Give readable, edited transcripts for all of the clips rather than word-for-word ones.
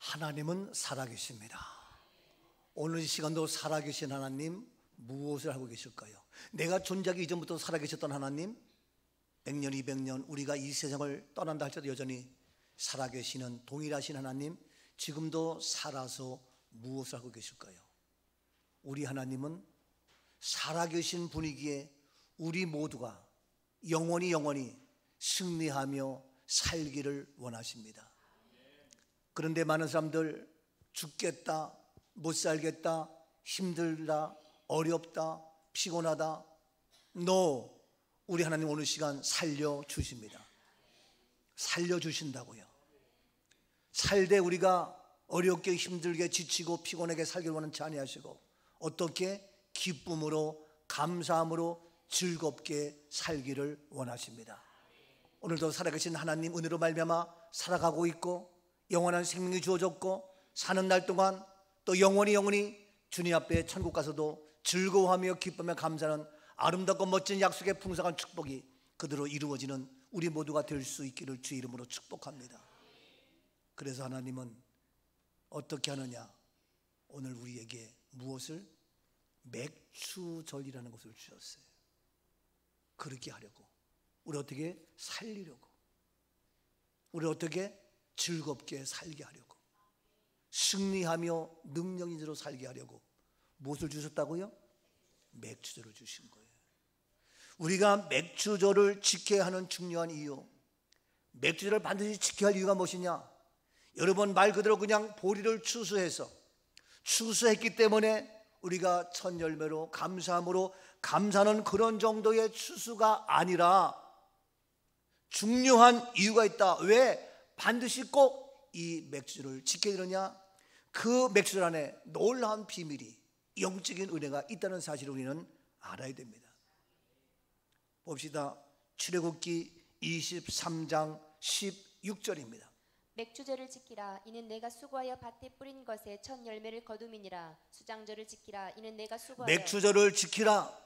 하나님은 살아계십니다. 오늘 이 시간도 살아계신 하나님 무엇을 하고 계실까요? 내가 존재하기 이전부터 살아계셨던 하나님, 100년, 200년 우리가 이 세상을 떠난다 할지라도 여전히 살아계시는 동일하신 하나님, 지금도 살아서 무엇을 하고 계실까요? 우리 하나님은 살아계신 분이기에 우리 모두가 영원히 승리하며 살기를 원하십니다. 그런데 많은 사람들 죽겠다, 못 살겠다, 힘들다, 어렵다, 피곤하다. No, 우리 하나님 오늘 시간 살려주십니다. 살려주신다고요. 살되 우리가 어렵게 힘들게 지치고 피곤하게 살기를 원하지 아니하시고 어떻게? 기쁨으로 감사함으로 즐겁게 살기를 원하십니다. 오늘도 살아계신 하나님 은혜로 말미암아 살아가고 있고 영원한 생명이 주어졌고 사는 날 동안 또 영원히 주님 앞에 천국 가서도 즐거워하며 기쁨에 감사하는 아름답고 멋진 약속의 풍성한 축복이 그대로 이루어지는 우리 모두가 될 수 있기를 주의 이름으로 축복합니다. 그래서 하나님은 어떻게 하느냐? 오늘 우리에게 무엇을? 맥추절이라는 것을 주셨어요. 그렇게 하려고, 우리 어떻게 살리려고, 우리 어떻게 즐겁게 살게 하려고, 승리하며 능력인으로 살게 하려고 무엇을 주셨다고요? 맥추절을 주신 거예요. 우리가 맥추절을 지켜야 하는 중요한 이유, 맥추절을 반드시 지켜야 할 이유가 무엇이냐? 여러분, 말 그대로 그냥 보리를 추수했기 때문에 우리가 첫 열매로 감사함으로 감사하는 그런 정도의 추수가 아니라 중요한 이유가 있다. 왜 반드시 꼭 이 맥주를 지켜야 되느냐? 그 맥주절 안에 놀라운 비밀이, 영적인 은혜가 있다는 사실을 우리는 알아야 됩니다. 봅시다. 출애굽기 23장 16절입니다. 맥주절을 지키라. 이는 내가 수고하여 밭에 뿌린 것에 첫 열매를 거둠이니라. 수장절을 지키라. 이는 내가 수고하여 맥주절을 지키라.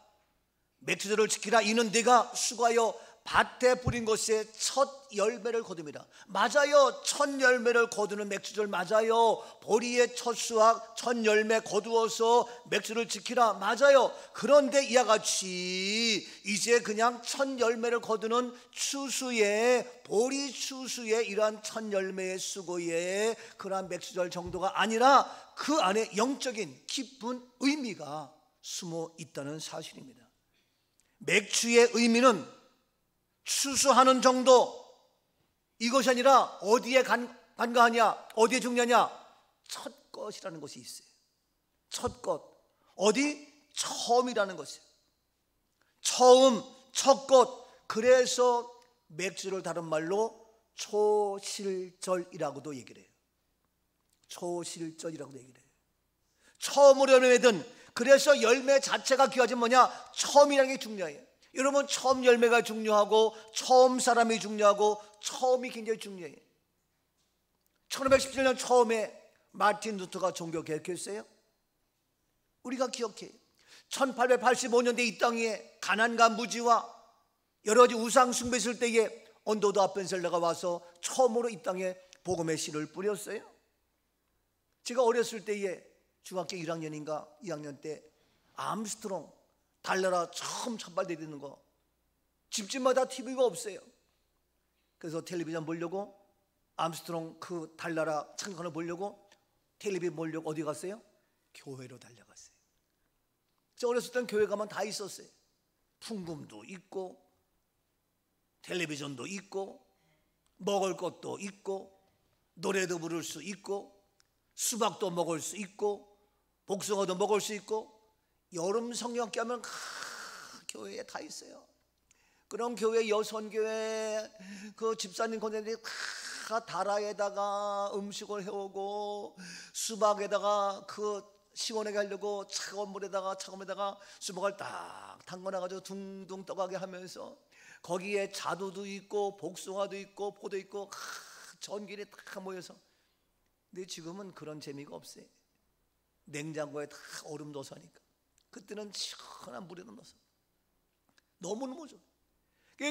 이는 내가 수고하여 밭에 뿌린 것에 첫 열매를 거둠이라. 맞아요. 첫 열매를 거두는 맥주절 맞아요. 보리의 첫 수확, 첫 열매 거두어서 맥주를 지키라. 맞아요. 그런데 이와 같이 이제 그냥 첫 열매를 거두는 추수의, 보리 추수의 이러한 첫 열매의 수고의 그러한 맥주절 정도가 아니라 그 안에 영적인 깊은 의미가 숨어 있다는 사실입니다. 맥주의 의미는 추수하는 정도, 이것이 아니라 어디에 간과하냐, 어디에 중요하냐? 첫 것이라는 것이 있어요. 첫 것, 어디? 처음이라는 것이에요. 처음, 첫 것. 그래서 맥주를 다른 말로 초실절이라고도 얘기를 해요. 초실절이라고도 얘기를 해요. 처음으로 열매든, 그래서 열매 자체가 귀하지 뭐냐? 처음이라는 게 중요해요. 여러분, 처음 열매가 중요하고 처음 사람이 중요하고 처음이 굉장히 중요해요. 1517년 처음에 마틴 루터가 종교 개혁했어요. 우리가 기억해요. 1885년대 이 땅에 가난과 무지와 여러 가지 우상 숭배 있을 때에 언더드 아펜셀러가 와서 처음으로 이 땅에 복음의 씨를 뿌렸어요. 제가 어렸을 때에 중학교 1학년인가 2학년 때 암스트롱 달나라 처음 선발되는 거, 집집마다 TV가 없어요. 그래서 텔레비전 보려고, 암스트롱 그 달나라 창간을 보려고 텔레비전 보려고 어디 갔어요? 교회로 달려갔어요. 저 어렸을 땐 교회 가면 다 있었어요. 풍금도 있고 텔레비전도 있고 먹을 것도 있고 노래도 부를 수 있고 수박도 먹을 수 있고 복숭아도 먹을 수 있고 여름 성령께 하면 교회에 다 있어요. 그럼 교회 여선교회 그 집사님 권사님들이 다 다라에다가 음식을 해오고 수박에다가 그 시원하게 하려고 차가운 물에다가 수박을 딱 담궈놔가지고 둥둥 떠가게 하면서 거기에 자두도 있고 복숭아도 있고 포도 있고 전기에 다 모여서. 근데 지금은 그런 재미가 없어요. 냉장고에 다 얼음 넣어서 하니까. 그때는 시원한 물에 넣어서 너무너무 좋아.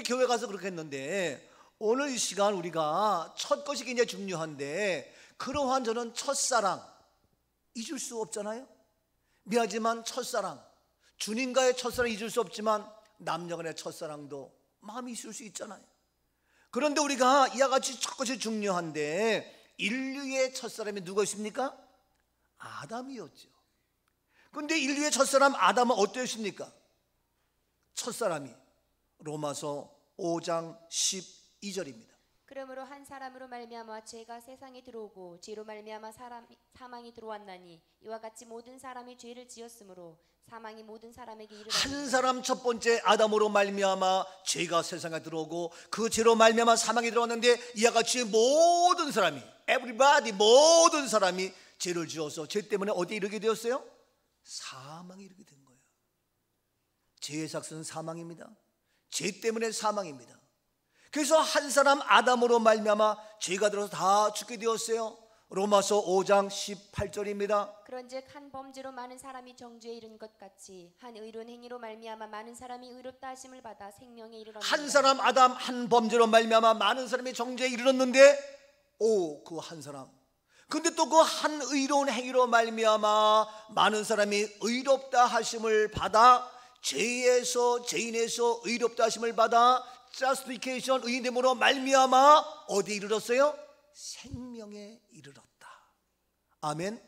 교회 가서 그렇게 했는데 오늘 이 시간 우리가 첫 것이 굉장히 중요한데 그러한 저는 첫사랑 잊을 수 없잖아요. 미안하지만 첫사랑, 주님과의 첫사랑 잊을 수 없지만 남녀간의 첫사랑도 마음이 있을 수 있잖아요. 그런데 우리가 이와 같이 첫 것이 중요한데 인류의 첫사람이 누가 있습니까? 아담이었죠. 그런데 인류의 첫사람 아담은 어떠했습니까? 첫사람이 로마서 5장 12절입니다. 그러므로 한 사람으로 말미암아 죄가 세상에 들어오고 죄로 말미암아 사망이 들어왔나니 이와 같이 모든 사람이 죄를 지었으므로 사망이 모든 사람에게 이르렀느니라. 한 사람 첫 번째 아담으로 말미암아 죄가 세상에 들어오고 그 죄로 말미암아 사망이 들어왔는데 이와 같이 모든 사람이 everybody 모든 사람이 죄를 지어서 죄 때문에 어디에 이르게 되었어요? 사망에 이르게 된 거예요. 죄의 삭스는 사망입니다. 죄 때문에 사망입니다. 그래서 한 사람 아담으로 말미암아 죄가 들어서 다 죽게 되었어요. 로마서 5장 18절입니다. 그런즉 한 범죄로 많은 사람이 정죄에 이른 것 같이 한 의로운 행위로 말미암아 많은 사람이 의롭다 하심을 받아 생명에 이르렀느니라. 한 사람 아담 한 범죄로 말미암아 많은 사람이 정죄에 이르렀는데 그 한 사람, 근데 또 그 한 의로운 행위로 말미암아 많은 사람이 의롭다 하심을 받아 죄인에서 의롭다 하심을 받아 justification 의인됨으로 말미암아 어디에 이르렀어요? 생명에 이르렀다. 아멘.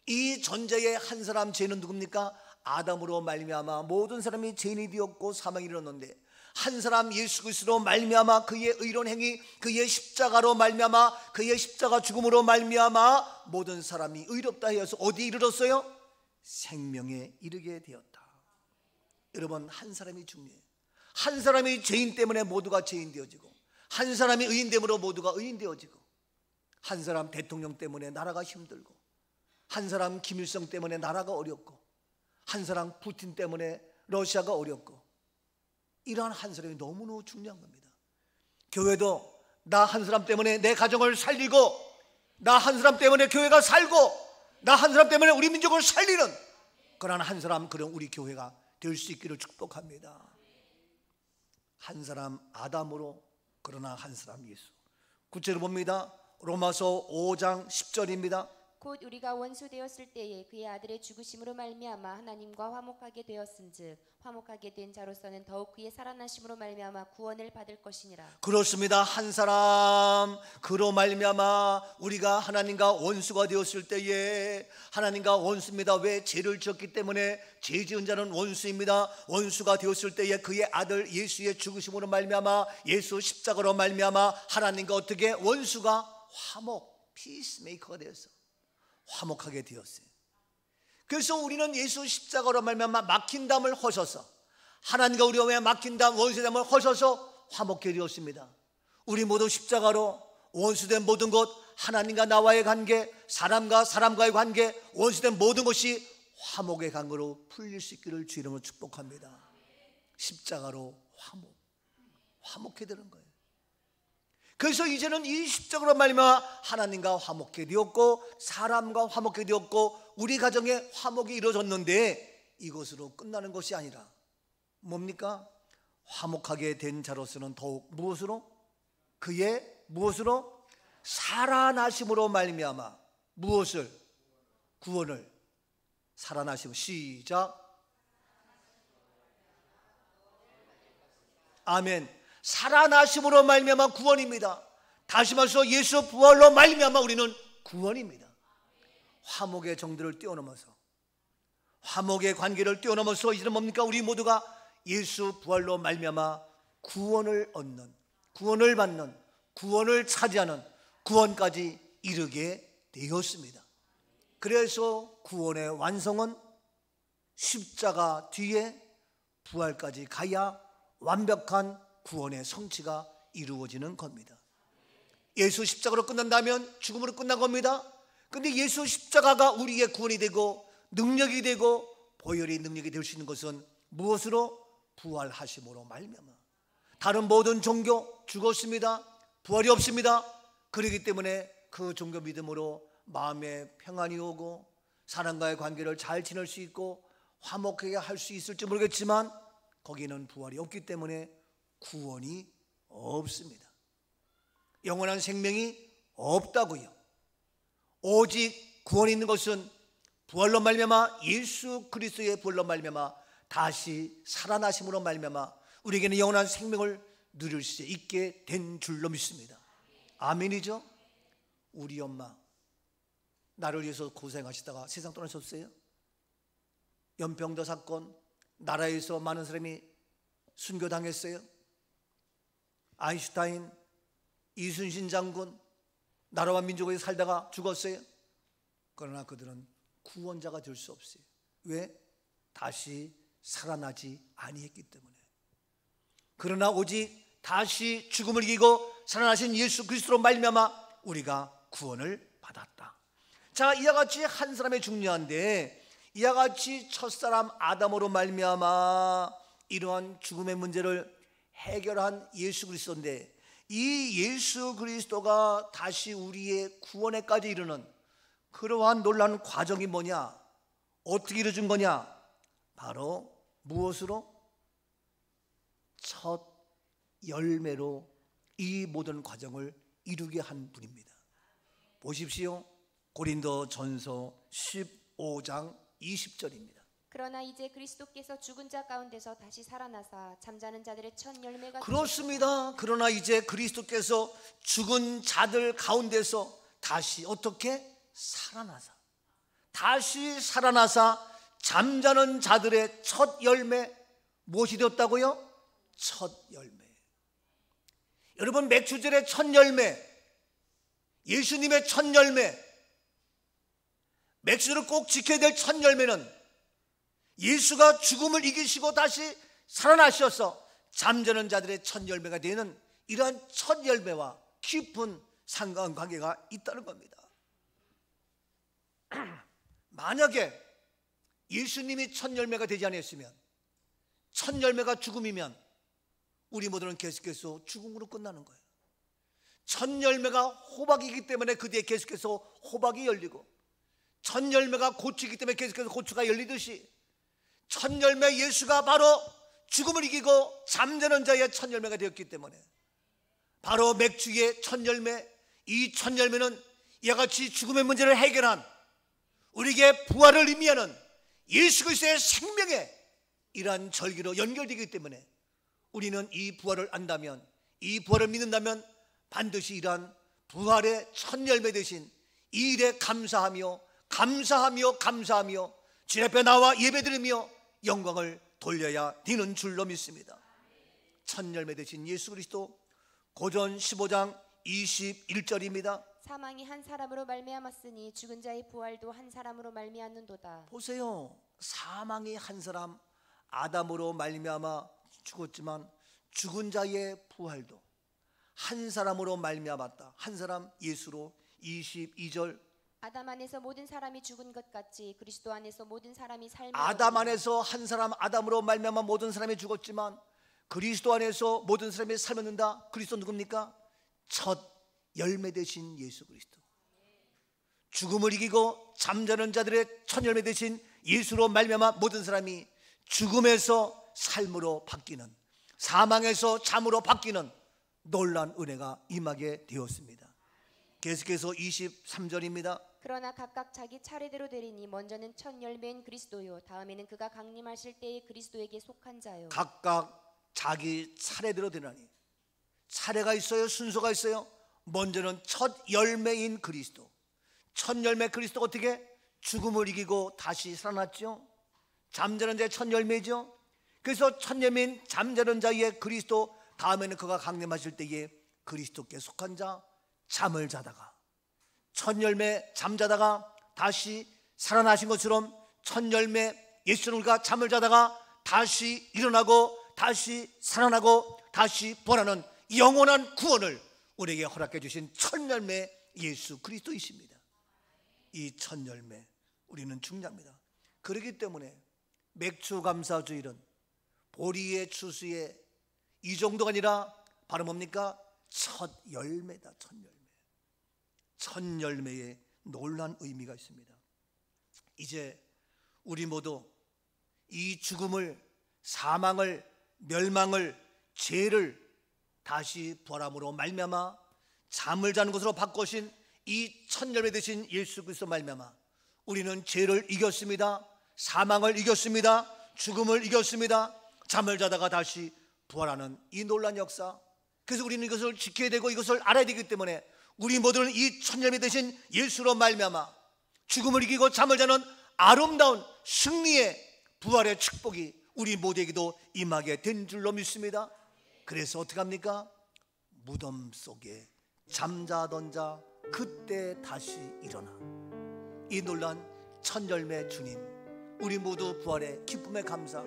이 전제의 한 사람 죄는 누굽니까? 아담으로 말미암아 모든 사람이 죄인이 되었고 사망에 이르렀는데 한 사람 예수 그리스도로 말미암아 그의 의로운 행위, 그의 십자가로 말미암아 그의 십자가 죽음으로 말미암아 모든 사람이 의롭다 하여서 어디에 이르렀어요? 생명에 이르게 되었다. 여러분, 한 사람이 중요해요. 한 사람이 죄인 때문에 모두가 죄인 되어지고 한 사람이 의인됨으로 모두가 의인 되어지고 한 사람 대통령 때문에 나라가 힘들고 한 사람 김일성 때문에 나라가 어렵고 한 사람 푸틴 때문에 러시아가 어렵고 이러한 한 사람이 너무너무 중요한 겁니다. 교회도 나 한 사람 때문에 내 가정을 살리고 나 한 사람 때문에 교회가 살고 나 한 사람 때문에 우리 민족을 살리는 그러한 한 사람, 그런 우리 교회가 될 수 있기를 축복합니다. 한 사람 아담으로 그러나 한 사람 예수. 구체로 봅니다. 로마서 5장 10절입니다. 곧 우리가 원수 되었을 때에 그의 아들의 죽으심으로 말미암아 하나님과 화목하게 되었은즉 화목하게 된 자로서는 더욱 그의 살아나심으로 말미암아 구원을 받을 것이니라. 그렇습니다. 한 사람 그로 말미암아 우리가 하나님과 원수가 되었을 때에 하나님과 원수입니다. 왜? 죄를 지었기 때문에 죄 지은 자는 원수입니다. 원수가 되었을 때에 그의 아들 예수의 죽으심으로 말미암아 예수 십자가로 말미암아 하나님과 어떻게 원수가 화목 피스메이커가 되었어. 화목하게 되었어요. 그래서 우리는 예수 십자가로 말미암아 막힌 담을 허셔서 하나님과 우리와 왜 막힌 담 원수의 담을 허셔서 화목하게 되었습니다. 우리 모두 십자가로 원수된 모든 것, 하나님과 나와의 관계, 사람과 사람과의 관계, 원수된 모든 것이 화목의 관계로 풀릴 수 있기를 주 이름으로 축복합니다. 십자가로 화목해 되는 거예요. 그래서 이제는 이 십자가로 말미암아 하나님과 화목해 되었고 사람과 화목해 되었고 우리 가정에 화목이 이루어졌는데 이것으로 끝나는 것이 아니라 뭡니까? 화목하게 된 자로서는 더욱 무엇으로? 그의 무엇으로? 살아나심으로 말미암아 무엇을? 구원을. 살아나심. 시작. 아멘. 살아나심으로 말미암아 구원입니다. 다시 말해서 예수 부활로 말미암아 우리는 구원입니다. 화목의 정도를 뛰어넘어서 화목의 관계를 뛰어넘어서 이제는 뭡니까? 우리 모두가 예수 부활로 말미암아 구원을 얻는, 구원을 받는, 구원을 차지하는 구원까지 이르게 되었습니다. 그래서 구원의 완성은 십자가 뒤에 부활까지 가야 완벽한 구원의 성취가 이루어지는 겁니다. 예수 십자가로 끝난다면 죽음으로 끝난 겁니다. 그런데 예수 십자가가 우리의 구원이 되고 능력이 되고 보혈의 능력이 될 수 있는 것은 무엇으로? 부활하심으로 말미암아. 다른 모든 종교 죽었습니다. 부활이 없습니다. 그렇기 때문에 그 종교 믿음으로 마음에 평안이 오고 사람과의 관계를 잘 지낼 수 있고 화목하게 할 수 있을지 모르겠지만 거기는 부활이 없기 때문에 구원이 없습니다. 영원한 생명이 없다고요. 오직 구원이 있는 것은 부활로 말미암아 예수 그리스도의 부활로 말미암아 다시 살아나심으로 말미암아 우리에게는 영원한 생명을 누릴 수 있게 된 줄로 믿습니다. 아멘이죠? 우리 엄마 나를 위해서 고생하시다가 세상 떠나셨어요. 연평도 사건, 나라에서 많은 사람이 순교당했어요. 아인슈타인, 이순신 장군, 나라와 민족에 살다가 죽었어요. 그러나 그들은 구원자가 될 수 없어요. 왜? 다시 살아나지 아니했기 때문에. 그러나 오직 다시 죽음을 이기고 살아나신 예수 그리스도로 말미암아 우리가 구원을 받았다. 자, 이와 같이 한 사람이 중요한데, 이와 같이 첫사람 아담으로 말미암아 이러한 죽음의 문제를 해결한 예수 그리스도인데, 이 예수 그리스도가 다시 우리의 구원에까지 이르는 그러한 놀라운 과정이 뭐냐? 어떻게 이루어진 거냐? 바로 무엇으로? 첫 열매로 이 모든 과정을 이루게 한 분입니다. 보십시오. 고린도전서 15장 20절입니다. 그러나 이제 그리스도께서 죽은 자 가운데서 다시 살아나사 잠자는 자들의 첫 열매가 그렇습니다. 그러나 이제 그리스도께서 죽은 자들 가운데서 다시 어떻게? 살아나사, 다시 살아나사 잠자는 자들의 첫 열매, 무엇이 되었다고요? 첫 열매. 여러분, 맥주절의 첫 열매, 예수님의 첫 열매, 맥주를 꼭 지켜야 될 첫 열매는 예수가 죽음을 이기시고 다시 살아나셔서 잠자는 자들의 첫 열매가 되는 이러한 첫 열매와 깊은 상관관계가 있다는 겁니다. 만약에 예수님이 첫 열매가 되지 않았으면, 첫 열매가 죽음이면 우리 모두는 계속해서 죽음으로 끝나는 거예요. 첫 열매가 호박이기 때문에 그 뒤에 계속해서 호박이 열리고, 첫 열매가 고추이기 때문에 계속해서 고추가 열리듯이, 첫 열매 예수가 바로 죽음을 이기고 잠자는 자의 첫 열매가 되었기 때문에 바로 맥주의 첫 열매, 이 첫 열매는 이와 같이 죽음의 문제를 해결한 우리에게 부활을 의미하는 예수 그리스도의 생명의 이러한 절기로 연결되기 때문에 우리는 이 부활을 안다면, 이 부활을 믿는다면 반드시 이러한 부활의 첫 열매 되신 이 일에 감사하며 주님 앞에 나와 예배드리며 영광을 돌려야 되는 줄로 믿습니다. 첫 열매 되신 예수 그리스도, 고전 15장 21절입니다. 사망이 한 사람으로 말미암았으니 죽은 자의 부활도 한 사람으로 말미암는도다. 보세요. 사망이 한 사람 아담으로 말미암아 죽었지만 죽은 자의 부활도 한 사람으로 말미암았다. 한 사람 예수로. 22절. 아담 안에서 모든 사람이 죽은 것 같이 그리스도 안에서 모든 사람이 살며, 아담 안에서 한 사람 아담으로 말미암아 모든 사람이 죽었지만 그리스도 안에서 모든 사람이 살았는다. 그리스도 누굽니까? 첫 열매 되신 예수 그리스도. 죽음을 이기고 잠자는 자들의 첫 열매 되신 예수로 말미암아 모든 사람이 죽음에서 삶으로 바뀌는, 사망에서 잠으로 바뀌는 놀라운 은혜가 임하게 되었습니다. 계속해서 23절입니다. 그러나 각각 자기 차례대로 되리니 먼저는 첫 열매인 그리스도요 다음에는 그가 강림하실 때에 그리스도에게 속한 자요. 각각 자기 차례대로 되나니, 차례가 있어요. 순서가 있어요. 먼저는 첫 열매인 그리스도. 첫 열매 그리스도가 어떻게? 죽음을 이기고 다시 살아났죠. 잠자는 자의 첫 열매죠. 그래서 첫 열매인 잠자는 자의 그리스도, 다음에는 그가 강림하실 때에 그리스도께 속한 자, 잠을 자다가 첫 열매 잠자다가 다시 살아나신 것처럼 첫 열매 예수는 우리가 잠을 자다가 다시 일어나고 다시 살아나고 다시 부활하는 영원한 구원을 우리에게 허락해 주신 첫 열매 예수 그리스도이십니다. 이 첫 열매 우리는 중요합니다. 그렇기 때문에 맥주 감사주일은 보리의 추수에 이 정도가 아니라 바로 뭡니까? 첫 열매다. 첫 열매. 첫 열매에 놀라운 의미가 있습니다. 이제 우리 모두 이 죽음을, 사망을, 멸망을, 죄를 다시 부활함으로 말미암아 잠을 자는 것으로 바꾸신 이 첫 열매 되신 예수 그리스도 말미암아 우리는 죄를 이겼습니다. 사망을 이겼습니다. 죽음을 이겼습니다. 잠을 자다가 다시 부활하는 이 놀라운 역사. 그래서 우리는 이것을 지켜야 되고 이것을 알아야 되기 때문에 우리 모두는 이 첫 열매 되신 예수로 말미암아 죽음을 이기고 잠을 자는 아름다운 승리의 부활의 축복이 우리 모두에게도 임하게 된 줄로 믿습니다. 그래서 어떻게 합니까? 무덤 속에 잠자던 자 그때 다시 일어나. 이 놀란 첫 열매 주님, 우리 모두 부활의 기쁨에 감사,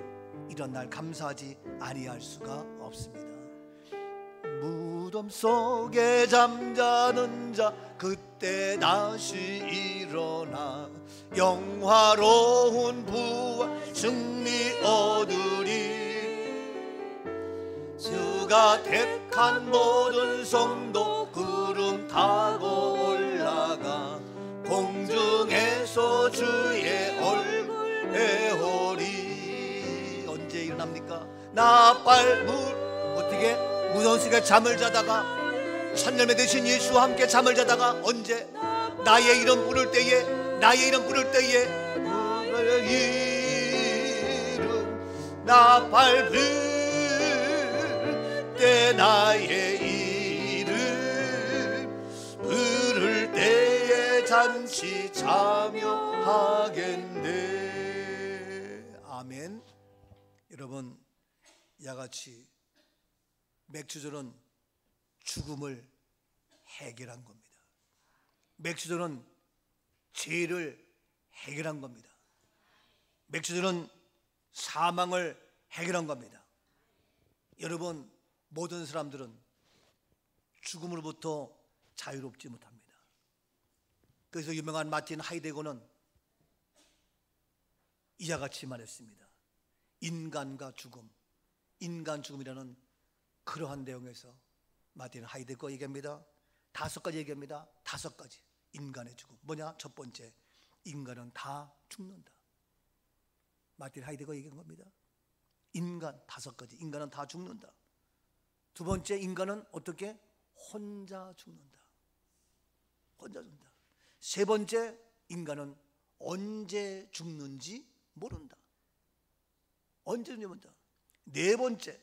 이런 날 감사하지 아니할 수가 없습니다. 무덤 속에 잠자는 자 그때 다시 일어나 영화로운 부활 승리 얻으리. 주가 택한 모든 성도 구름 타고 올라가 공중에서 주의 얼굴 배우리. 언제 일어납니까? 나팔 어떻게 무덤 속에 잠을 자다가 첫 열매 되신 예수와 함께 잠을 자다가 언제 나의 이름 부를 때에 나의 이름 부를 때에 이름 나팔 불 때 나의 이름 부를 때에 잔치 참여하겠네. 아멘. 여러분, 야같이 맥주절은 죽음을 해결한 겁니다. 맥주절은 죄를 해결한 겁니다. 맥주절은 사망을 해결한 겁니다. 여러분, 모든 사람들은 죽음으로부터 자유롭지 못합니다. 그래서 유명한 마틴 하이데거는 이와 같이 말했습니다. 인간과 죽음, 인간 죽음이라는 그러한 내용에서 마틴 하이데거 얘기합니다. 5가지 얘기합니다. 5가지 인간의 죽음. 뭐냐? 첫 번째, 인간은 다 죽는다. 마틴 하이데거 얘기한 겁니다. 인간 5가지, 인간은 다 죽는다. 두 번째, 인간은 어떻게? 혼자 죽는다. 혼자 죽는다. 세 번째, 인간은 언제 죽는지 모른다. 언제 죽는지 모른다. 네 번째,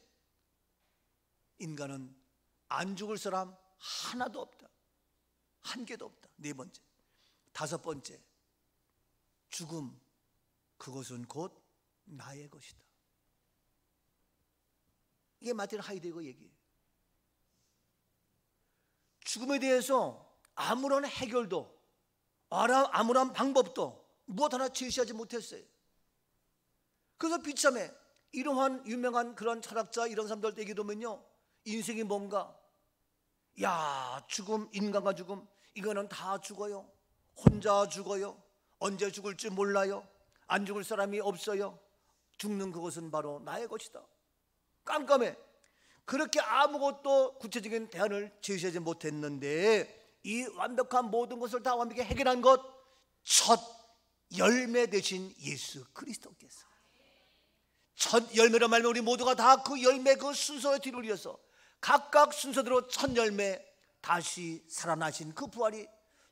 인간은 안 죽을 사람 하나도 없다. 한 개도 없다. 네 번째. 5번째, 죽음, 그것은 곧 나의 것이다. 이게 마틴 하이데거 얘기예요. 죽음에 대해서 아무런 해결도 아무런 방법도 무엇 하나 제시하지 못했어요. 그래서 비참해. 이러한 유명한 그런 철학자 이런 사람들 얘기 들으면요, 인생이 뭔가, 야, 죽음, 인간과 죽음, 이거는 다 죽어요. 혼자 죽어요. 언제 죽을지 몰라요. 안 죽을 사람이 없어요. 죽는 그것은 바로 나의 것이다. 깜깜해. 그렇게 아무것도 구체적인 대안을 제시하지 못했는데 이 완벽한 모든 것을 다 완벽히 해결한 것, 첫 열매 되신 예수 그리스도께서. 첫 열매로 말하면 우리 모두가 다 그 열매, 그 순서의 뒤를 이어서 각각 순서대로 첫 열매 다시 살아나신 그 부활이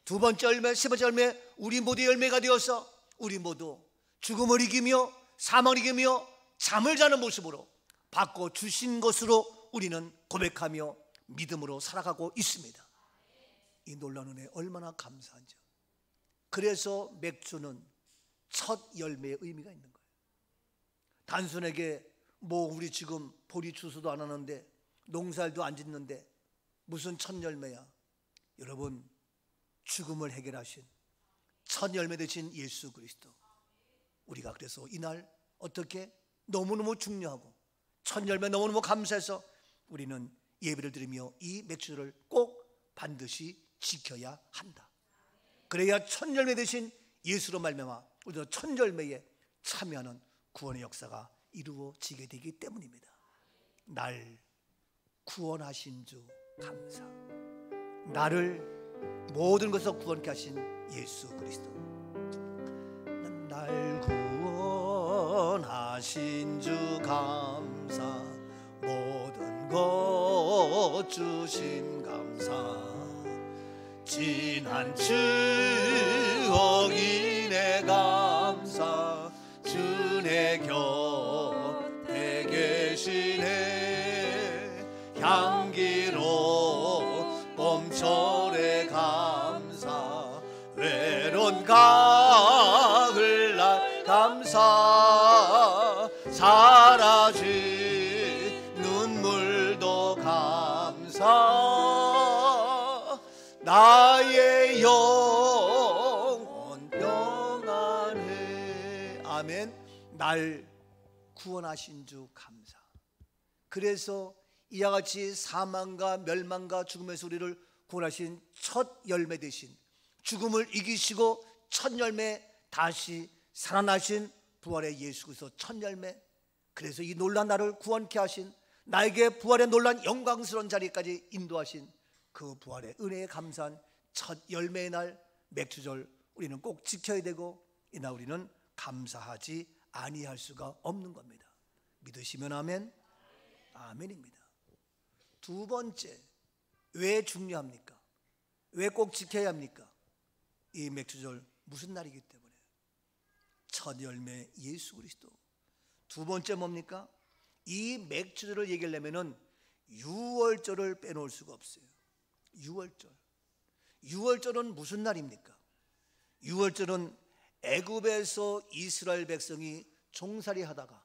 두 번째 열매, 세 번째 열매, 우리 모두의 열매가 되어서 우리 모두 죽음을 이기며 사망을 이기며 잠을 자는 모습으로 바꿔주신 것으로 우리는 고백하며 믿음으로 살아가고 있습니다. 이 놀라운 은혜 얼마나 감사한지. 그래서 맥주는 첫 열매의 의미가 있는 거예요. 단순하게 뭐 우리 지금 보리 추수도 안 하는데 농사일도 안 짓는데 무슨 첫 열매야. 여러분, 죽음을 해결하신 첫 열매 되신 예수 그리스도, 우리가 그래서 이날 어떻게 너무너무 중요하고 첫 열매 너무너무 감사해서 우리는 예배를 드리며 이 맥주를 꼭 반드시 지켜야 한다. 그래야 첫 열매 되신 예수로 말미암아 우리도 첫 열매에 참여하는 구원의 역사가 이루어지게 되기 때문입니다. 날 구원하신 주 감사. 나를 모든 것에서 구원케 하신 예수 그리스도, 날 구원하신 주 감사, 모든 것 주신 감사, 진한 추억이 내 감사 주내 곁에 계시네 향기로운 봄철의 감사 외로운 가을날 감사 사라진 눈물도 감사 나의 영혼 평안해 아멘. 날 구원하신 주 감사. 그래서 이와 같이 사망과 멸망과 죽음에서 우리를 구원하신 첫 열매 되신 죽음을 이기시고 첫 열매 다시 살아나신 부활의 예수 그리스도 첫 열매. 그래서 이 놀란 나를 구원케 하신 나에게 부활의 놀란 영광스러운 자리까지 인도하신 그 부활의 은혜에 감사한 첫 열매의 날 맥주절 우리는 꼭 지켜야 되고 이날 우리는 감사하지 아니할 수가 없는 겁니다. 믿으시면 아멘. 아멘입니다. 두 번째, 왜 중요합니까? 왜 꼭 지켜야 합니까? 이 맥주절 무슨 날이기 때문에 첫 열매 예수 그리스도. 두 번째 뭡니까? 이 맥주절을 얘기하려면은 유월절을 빼놓을 수가 없어요. 유월절. 유월절은 무슨 날입니까? 유월절은 애굽에서 이스라엘 백성이 종살이 하다가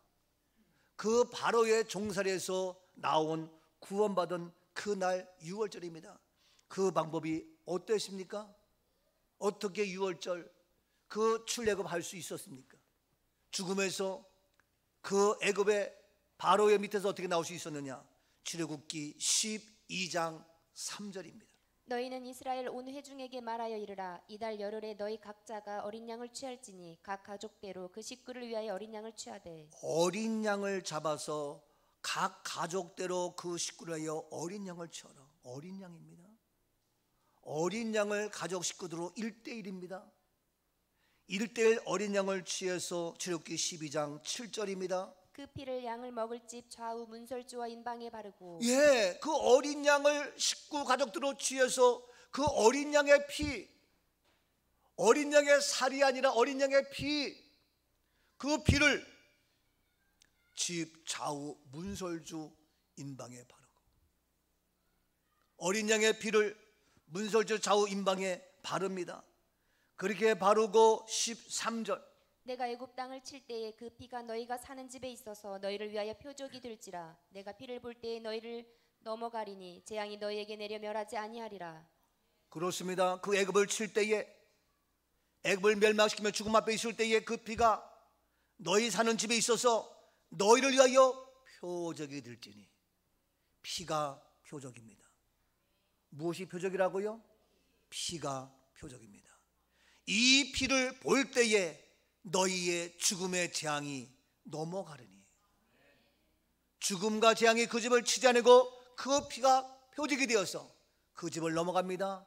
그 바로의 종살이에서 나온 구원받은 그날 유월절입니다. 그 방법이 어땠습니까? 어떻게 유월절 그 출애굽 할 수 있었습니까? 죽음에서 그 애굽의 바로의 밑에서 어떻게 나올 수 있었느냐? 출애굽기 12장 3절입니다. 너희는 이스라엘 온 회중에게 말하여 이르라. 이달 열흘에 너희 각자가 어린 양을 취할지니 각 가족대로 그 식구를 위하여 어린 양을 취하되. 어린 양을 잡아서 각 가족대로 그 식구를 위하여 어린 양을 취하라. 어린 양입니다. 어린 양을 가족 식구들로 1대1입니다. 1대1 어린 양을 취해서 출애굽기 12장 7절입니다. 그 피를 양을 먹을 집 좌우 문설주와 인방에 바르고. 예, 그 어린 양을 식구 가족들로 취해서 그 어린 양의 피, 어린 양의 살이 아니라 어린 양의 피, 그 피를 집 좌우 문설주 인방에 바르고. 어린 양의 피를 문설주 좌우 인방에 바릅니다. 그렇게 바르고 13절. 내가 애굽 땅을 칠 때에 그 피가 너희가 사는 집에 있어서 너희를 위하여 표적이 될지라. 내가 피를 볼 때에 너희를 넘어가리니 재앙이 너희에게 내려 멸하지 아니하리라. 그렇습니다. 그 애굽을 칠 때에, 애굽을 멸망시키며 죽음 앞에 있을 때에 그 피가 너희 사는 집에 있어서 너희를 위하여 표적이 될지니. 피가 표적입니다. 무엇이 표적이라고요? 피가 표적입니다. 이 피를 볼 때에 너희의 죽음의 재앙이 넘어가리니. 죽음과 재앙이 그 집을 치지 않고 그 피가 표적이 되어서 그 집을 넘어갑니다.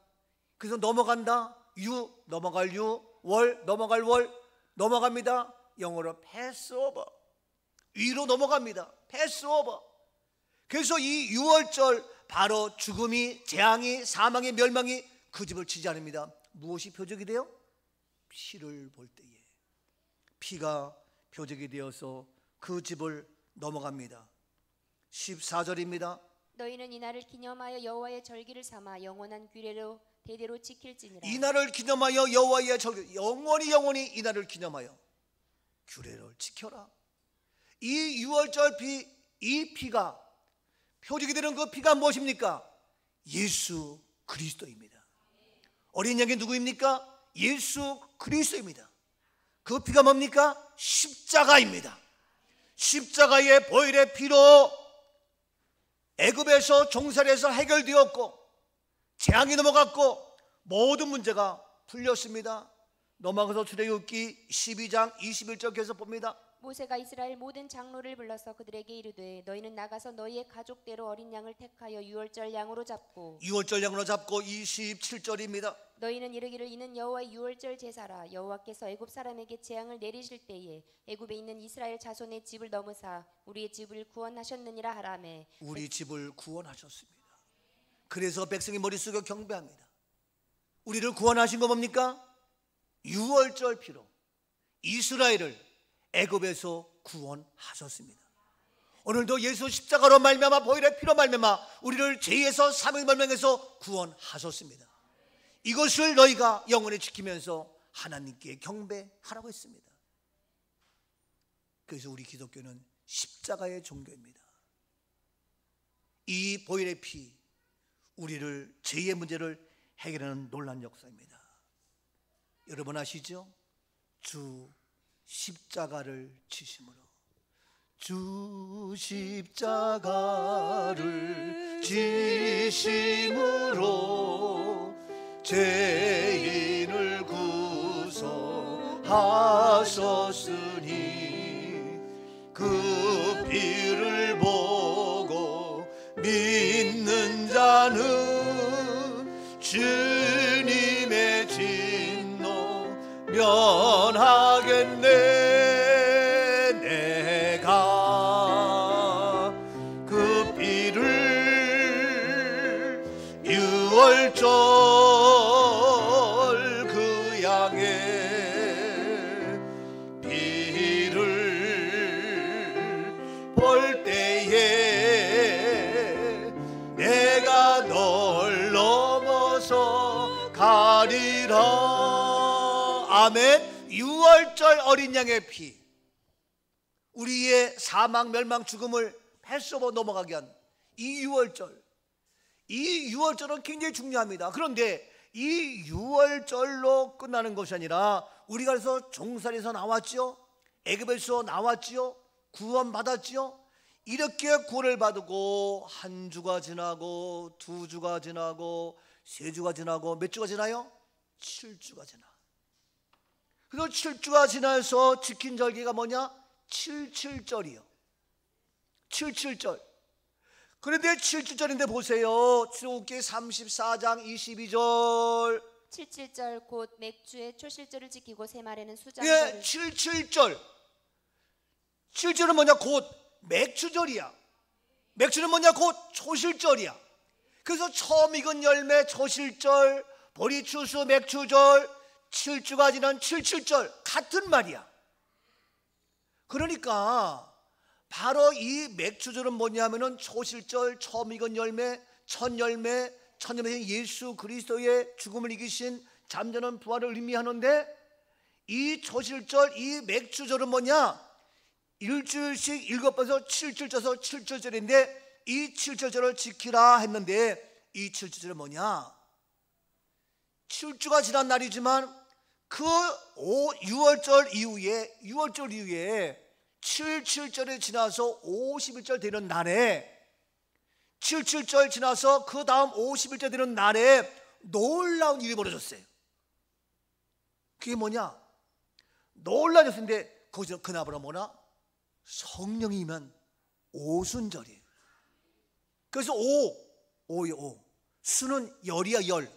그래서 넘어간다. 유 넘어갈 유, 월 넘어갈 월 넘어갑니다. 영어로 패스오버. 위로 넘어갑니다. 패스오버. 그래서 이 유월절 바로 죽음이, 재앙이, 사망이, 멸망이 그 집을 치지 않습니다. 무엇이 표적이 돼요? 피를 볼 때에 피가 표적이 되어서 그 집을 넘어갑니다. 14절입니다. 너희는 이날을 기념하여 여호와의 절기를 삼아 영원한 규례로 대대로 지킬지니라. 이날을 기념하여 여호와의 절기, 영원히 이날을 기념하여 규례를 지켜라. 이 유월절 피, 이 피가 표적이 되는 그 피가 무엇입니까? 예수 그리스도입니다. 어린 양이 누구입니까? 예수 그리스도입니다. 그 피가 뭡니까? 십자가입니다. 십자가의 보혈의 피로 애굽에서 종살이에서 해결되었고 재앙이 넘어갔고 모든 문제가 풀렸습니다. 넘어가서 출애굽기 12장 21절에서 봅니다. 모세가 이스라엘 모든 장로를 불러서 그들에게 이르되 너희는 나가서 너희의 가족대로 어린 양을 택하여 유월절 양으로 잡고 27절입니다. 너희는 이르기를 이는 여호와의 유월절 제사라. 여호와께서 애굽 사람에게 재앙을 내리실 때에 애굽에 있는 이스라엘 자손의 집을 넘으사 우리의 집을 구원하셨느니라 하라매. 우리 집을 구원하셨습니다. 그래서 백성이 머리 숙여 경배합니다. 우리를 구원하신 거 뭡니까? 유월절 피로 이스라엘을 애굽에서 구원하셨습니다. 오늘도 예수 십자가로 말미암아 보혈의 피로 말미암아 우리를 죄에서 사명의 말명에서 구원하셨습니다. 이것을 너희가 영원히 지키면서 하나님께 경배하라고 했습니다. 그래서 우리 기독교는 십자가의 종교입니다. 이 보혈의 피, 우리를 죄의 문제를 해결하는 놀라운 역사입니다. 여러분 아시죠? 주 십자가를 지심으로, 주 십자가를 지심으로 죄인을 구속하셨으니 그 피를 보고 믿는 자는 주님의 진노 면하겠네. 내가 그 피를 유월절 그 양의 피를 볼 때에 내가 널 넘어서 가리라. 아멘. 유월절 어린 양의 피, 우리의 사망, 멸망, 죽음을 패스오버 넘어가게 한 이 유월절, 이 유월절은 굉장히 중요합니다. 그런데 이 유월절로 끝나는 것이 아니라 우리가 그래서 종살이에서 나왔지요, 애굽에서 나왔지요, 구원받았지요. 이렇게 구원을 받고 한 주가 지나고 두 주가 지나고 세 주가 지나고 몇 주가 지나요? 7주가 지나. 그래서 7주가 지나서 지킨 절기가 뭐냐? 77절이요. 77절. 그런데 77절인데 보세요. 출애굽기 34장 22절. 77절 곧 맥주의 초실절을 지키고 새말에는 예, 수장절을. 77절. 7절은 뭐냐? 곧 맥주절이야. 맥주는 뭐냐? 곧 초실절이야. 그래서 처음 익은 열매 초실절, 보리추수 맥주절, 7주가 지난 77절 같은 말이야. 그러니까 바로 이 맥주절은 뭐냐면은 초실절, 처음 익은 열매, 첫 열매, 첫 열매인 예수 그리스도의 죽음을 이기신 잠자는 부활을 의미하는데, 이 초실절, 이 맥주절은 뭐냐? 일주일씩 7번에서 7줄 쪄서 7절절인데 이 7절절을 지키라 했는데, 이 7절절은 뭐냐? 7주가 지난 날이지만 그 6월절 이후에 77절이 지나서 51절 되는 날에, 77절 지나서 그 다음 51절 되는 날에 놀라운 일이 벌어졌어요. 그게 뭐냐? 놀라운 일인데 거기서 그나마나 뭐나? 성령이 임한 오순절이에요. 그래서 오요. 수는 열이야, 열.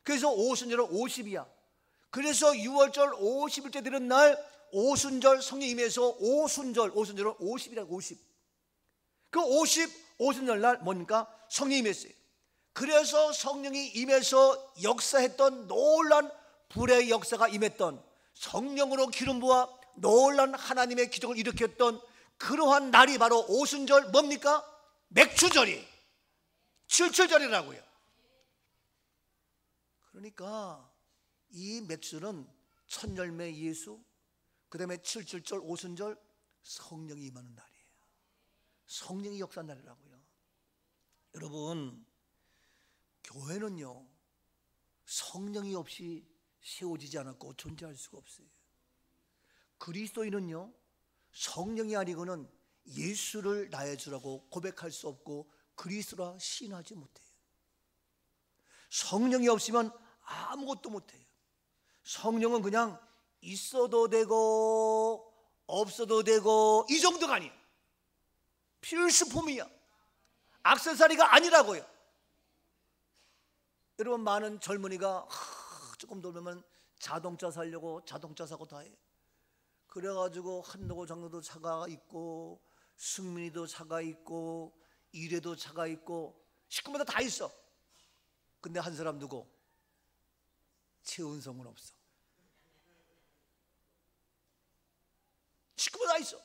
그래서 오순절은 50이야. 그래서 6월절 50일째 되는 날 오순절 성령 임해서 오순절은 50이라고. 50. 그 50오순절 날 뭡니까? 성령 임했어요. 그래서 성령이 임해서 역사했던 놀란 불의 역사가 임했던, 성령으로 기름 부어 놀란 하나님의 기적을 일으켰던 그러한 날이 바로 오순절, 뭡니까? 맥주절이 77절이라고요. 그러니까 이 맥주는 첫 열매 예수, 그 다음에 77절 오순절 성령이 임하는 날이에요. 성령이 역사한 날이라고요. 여러분, 교회는요 성령이 없이 세워지지 않았고 존재할 수가 없어요. 그리스도인은요 성령이 아니고는 예수를 나의 주라고 고백할 수 없고 그리스도라 시인하지 못해요. 성령이 없으면 아무것도 못해요. 성령은 그냥 있어도 되고 없어도 되고 이 정도가 아니에요. 필수품이야. 액세서리가 아니라고요. 여러분, 많은 젊은이가 조금 돌면 자동차 사려고 자동차 사고 다 해. 그래가지고 한노고 장로도 차가 있고 승민이도 차가 있고 이래도 차가 있고 식구마다 다 있어. 근데 한 사람 누구? 최은성은 없어. 식구가 다 있어.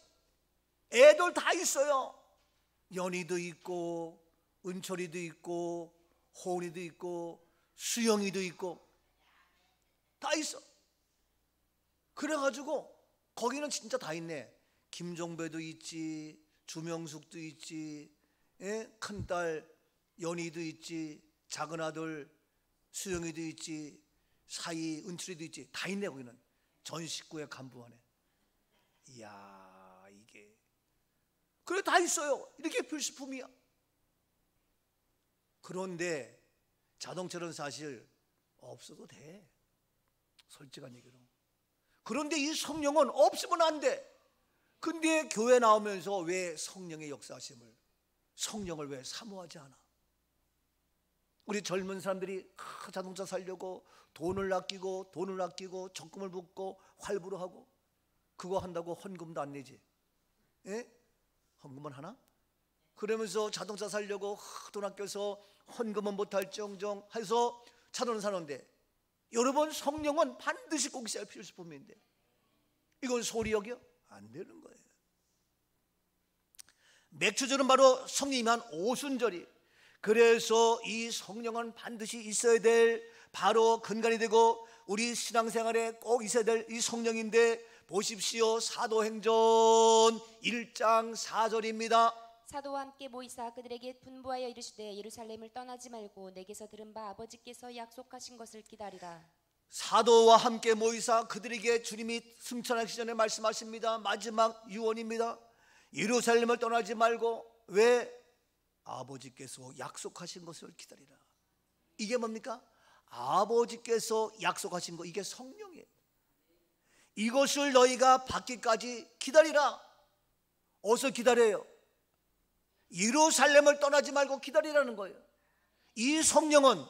애들 다 있어요. 연희도 있고 은철이도 있고 호은이도 있고 수영이도 있고 다 있어. 그래가지고 거기는 진짜 다 있네. 김종배도 있지, 주명숙도 있지, 큰딸 연희도 있지, 작은아들 수영이도 있지, 사이 은철이도 있지. 다 있네. 거기는 전 식구의 간부하네. 이야, 이게 그래 다 있어요. 이렇게 필수품이야. 그런데 자동차는 사실 없어도 돼. 솔직한 얘기로. 그런데 이 성령은 없으면 안 돼. 근데 교회 나오면서 왜 성령의 역사하심을, 성령을 왜 사모하지 않아? 우리 젊은 사람들이 자동차 살려고 돈을 아끼고 적금을 붓고 활부로 하고, 그거 한다고 헌금도 안 내지. 예? 헌금은 하나? 그러면서 자동차 살려고 돈 아껴서 헌금은 못할정정 해서 차도는 사는데, 여러분 성령은 반드시 꼭 있어야 할 필수품인데 이건 소리 여겨? 안 되는 거예요. 맥주절은 바로 성령이 한 오순절이. 그래서 이 성령은 반드시 있어야 될 바로 근간이 되고 우리 신앙생활에 꼭 있어야 될 이 성령인데, 보십시오. 사도행전 1장 4절입니다. 사도와 함께 모이사 그들에게 분부하여 이르시되 예루살렘을 떠나지 말고 내게서 들은 바 아버지께서 약속하신 것을 기다리라. 사도와 함께 모이사 그들에게 주님이 승천하기 전에 말씀하십니다. 마지막 유언입니다. 예루살렘을 떠나지 말고, 왜? 아버지께서 약속하신 것을 기다리라. 이게 뭡니까? 아버지께서 약속하신 거, 이게 성령이에요. 이것을 너희가 받기까지 기다리라. 어디서 기다려요? 예루살렘을 떠나지 말고 기다리라는 거예요. 이 성령은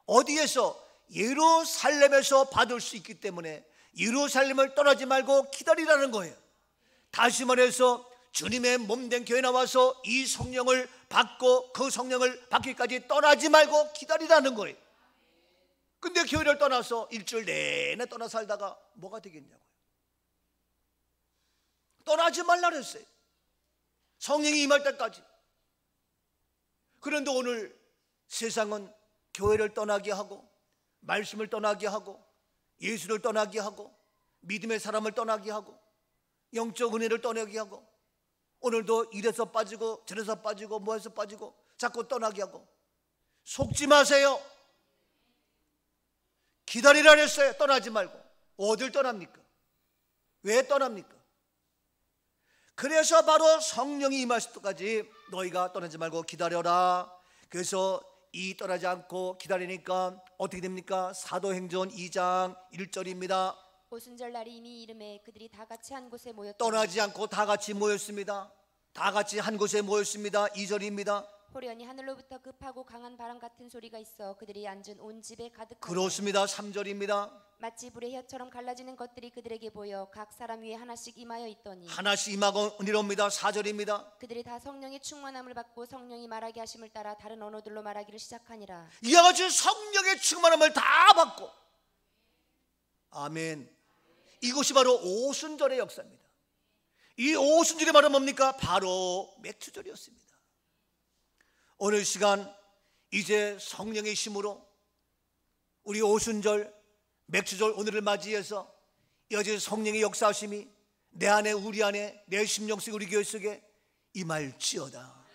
어디에서? 예루살렘에서 받을 수 있기 때문에 예루살렘을 떠나지 말고 기다리라는 거예요. 다시 말해서 주님의 몸된 교회 나와서 이 성령을 받고 그 성령을 받기까지 떠나지 말고 기다리라는 거예요. 근데 교회를 떠나서 일주일 내내 떠나 살다가 뭐가 되겠냐고요. 떠나지 말라 그랬어요. 성령이 임할 때까지. 그런데 오늘 세상은 교회를 떠나게 하고 말씀을 떠나게 하고 예수를 떠나게 하고 믿음의 사람을 떠나게 하고 영적 은혜를 떠나게 하고, 오늘도 이래서 빠지고 저래서 빠지고 뭐해서 빠지고 자꾸 떠나게 하고. 속지 마세요. 기다리라 그랬어요. 떠나지 말고. 어딜 떠납니까? 왜 떠납니까? 그래서 바로 성령이 임하실 때까지 너희가 떠나지 말고 기다려라. 그래서 이 떠나지 않고 기다리니까 어떻게 됩니까? 사도행전 2장 1절입니다. 오순절 날이 이미 이름에 그들이 다 같이 한 곳에 모였다. 떠나지 않고 다 같이 모였습니다. 다 같이 한 곳에 모였습니다. 2절입니다. 호련히 하늘로부터 급하고 강한 바람 같은 소리가 있어 그들이 앉은 온 집에 가득하다. 그렇습니다. 3절입니다. 마치 불의 혀처럼 갈라지는 것들이 그들에게 보여 각 사람 위에 하나씩 임하여 있더니 하나씩 임하고 은혜롭니다. 4절입니다. 그들이 다 성령의 충만함을 받고 성령이 말하게 하심을 따라 다른 언어들로 말하기를 시작하니라. 이와 같이 성령의 충만함을 다 받고. 아멘. 이것이 바로 오순절의 역사입니다. 이 오순절이 바로 뭡니까? 바로 맥주절이었습니다. 오늘 시간 이제 성령의 힘으로 우리 오순절 맥주절 오늘을 맞이해서 여전히 성령의 역사하심이 내 안에 우리 안에 내 심령 속에 우리 교회 속에 임할지어다.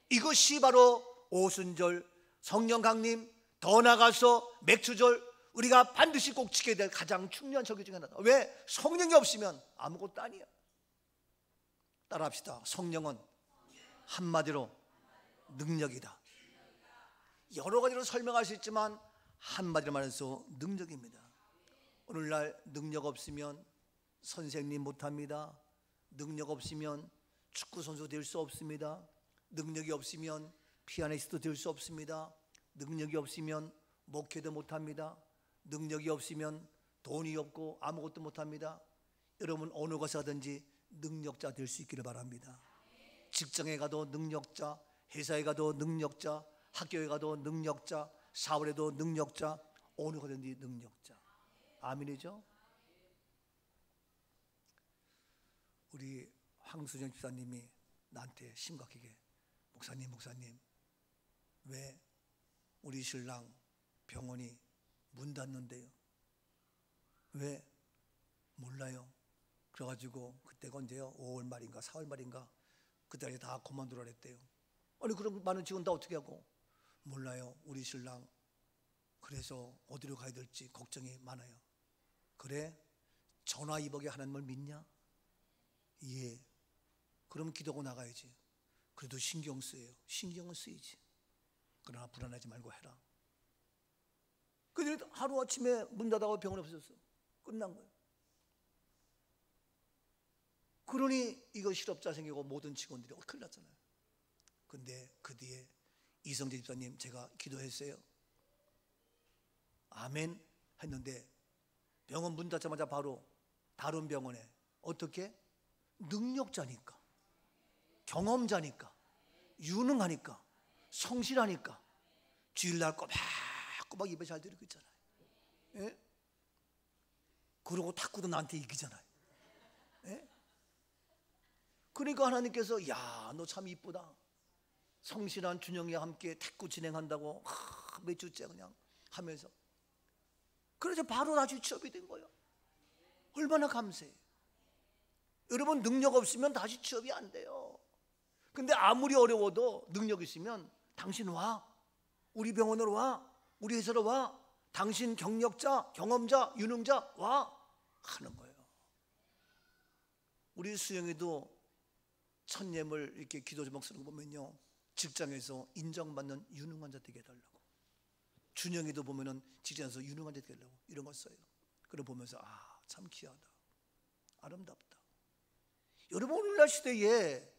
이것이 바로 오순절 성령 강림, 더 나아가서 맥주절 우리가 반드시 꼭 지켜야 될 가장 중요한 절기 중에 하나다. 왜? 성령이 없으면 아무것도 아니야. 따라합시다. 성령은 한마디로 능력이다. 여러 가지로 설명할 수 있지만 한마디로 말해서 능력입니다. 오늘날 능력 없으면 선생님 못합니다. 능력 없으면 축구선수 될 수 없습니다. 능력이 없으면 피아니스트 될 수 없습니다. 능력이 없으면 목회도 못합니다. 능력이 없으면 돈이 없고 아무것도 못합니다. 여러분 어느 것에 가든지 능력자 될 수 있기를 바랍니다. 직장에 가도 능력자, 회사에 가도 능력자, 학교에 가도 능력자, 사월에도 능력자, 어느 곳든지 능력자. 아멘이죠? 우리 황수정 집사님이 나한테 심각하게 목사님 왜 우리 신랑 병원이 문 닫는데요? 왜? 몰라요. 그래가지고 그때가 언제요? 5월 말인가 4월 말인가 그때까지 다 그만두라 그랬대요. 아니 그럼 많은 직원 다 어떻게 하고? 몰라요. 우리 신랑 그래서 어디로 가야 될지 걱정이 많아요. 그래? 전화위복에 하나님을 믿냐? 예. 그럼 기도하고 나가야지. 그래도 신경은 쓰이지. 그러나 불안하지 말고 해라. 근데 하루아침에 문 닫아가 병원에 없어졌어. 끝난 거예요. 그러니 이거 실업자 생기고 모든 직원들이 큰일 났잖아요. 근데 그 뒤에 이성재 집사님 제가 기도했어요. 아멘 했는데 병원 문 닫자마자 바로 다른 병원에 어떻게? 능력자니까, 경험자니까, 유능하니까, 성실하니까 주일날 꼬박꼬박 예배 잘 드리고 있잖아요. 예? 그러고 탁구도 나한테 이기잖아요. 예? 그러니까 하나님께서 야, 너 참 이쁘다. 성실한 준영이와 함께 탁구 진행한다고 몇 주째 그냥 하면서 그래서 바로 아주 취업이 된 거예요. 얼마나 감사해요. 여러분 능력 없으면 다시 취업이 안 돼요. 근데 아무리 어려워도 능력 있으면 당신 와, 우리 병원으로 와, 우리 회사로 와, 당신 경력자, 경험자, 유능자 와 하는 거예요. 우리 수영이도 첫 예물 이렇게 기도 제목 쓰는 거 보면요, 직장에서 인정받는 유능한 자 되게 해달라고. 준영이도 보면은 직장에서 유능한 자 되게 해달라고 이런 거 써요. 그걸 보면서 아, 참 귀하다, 아름답다. 여러분 오늘날 시대에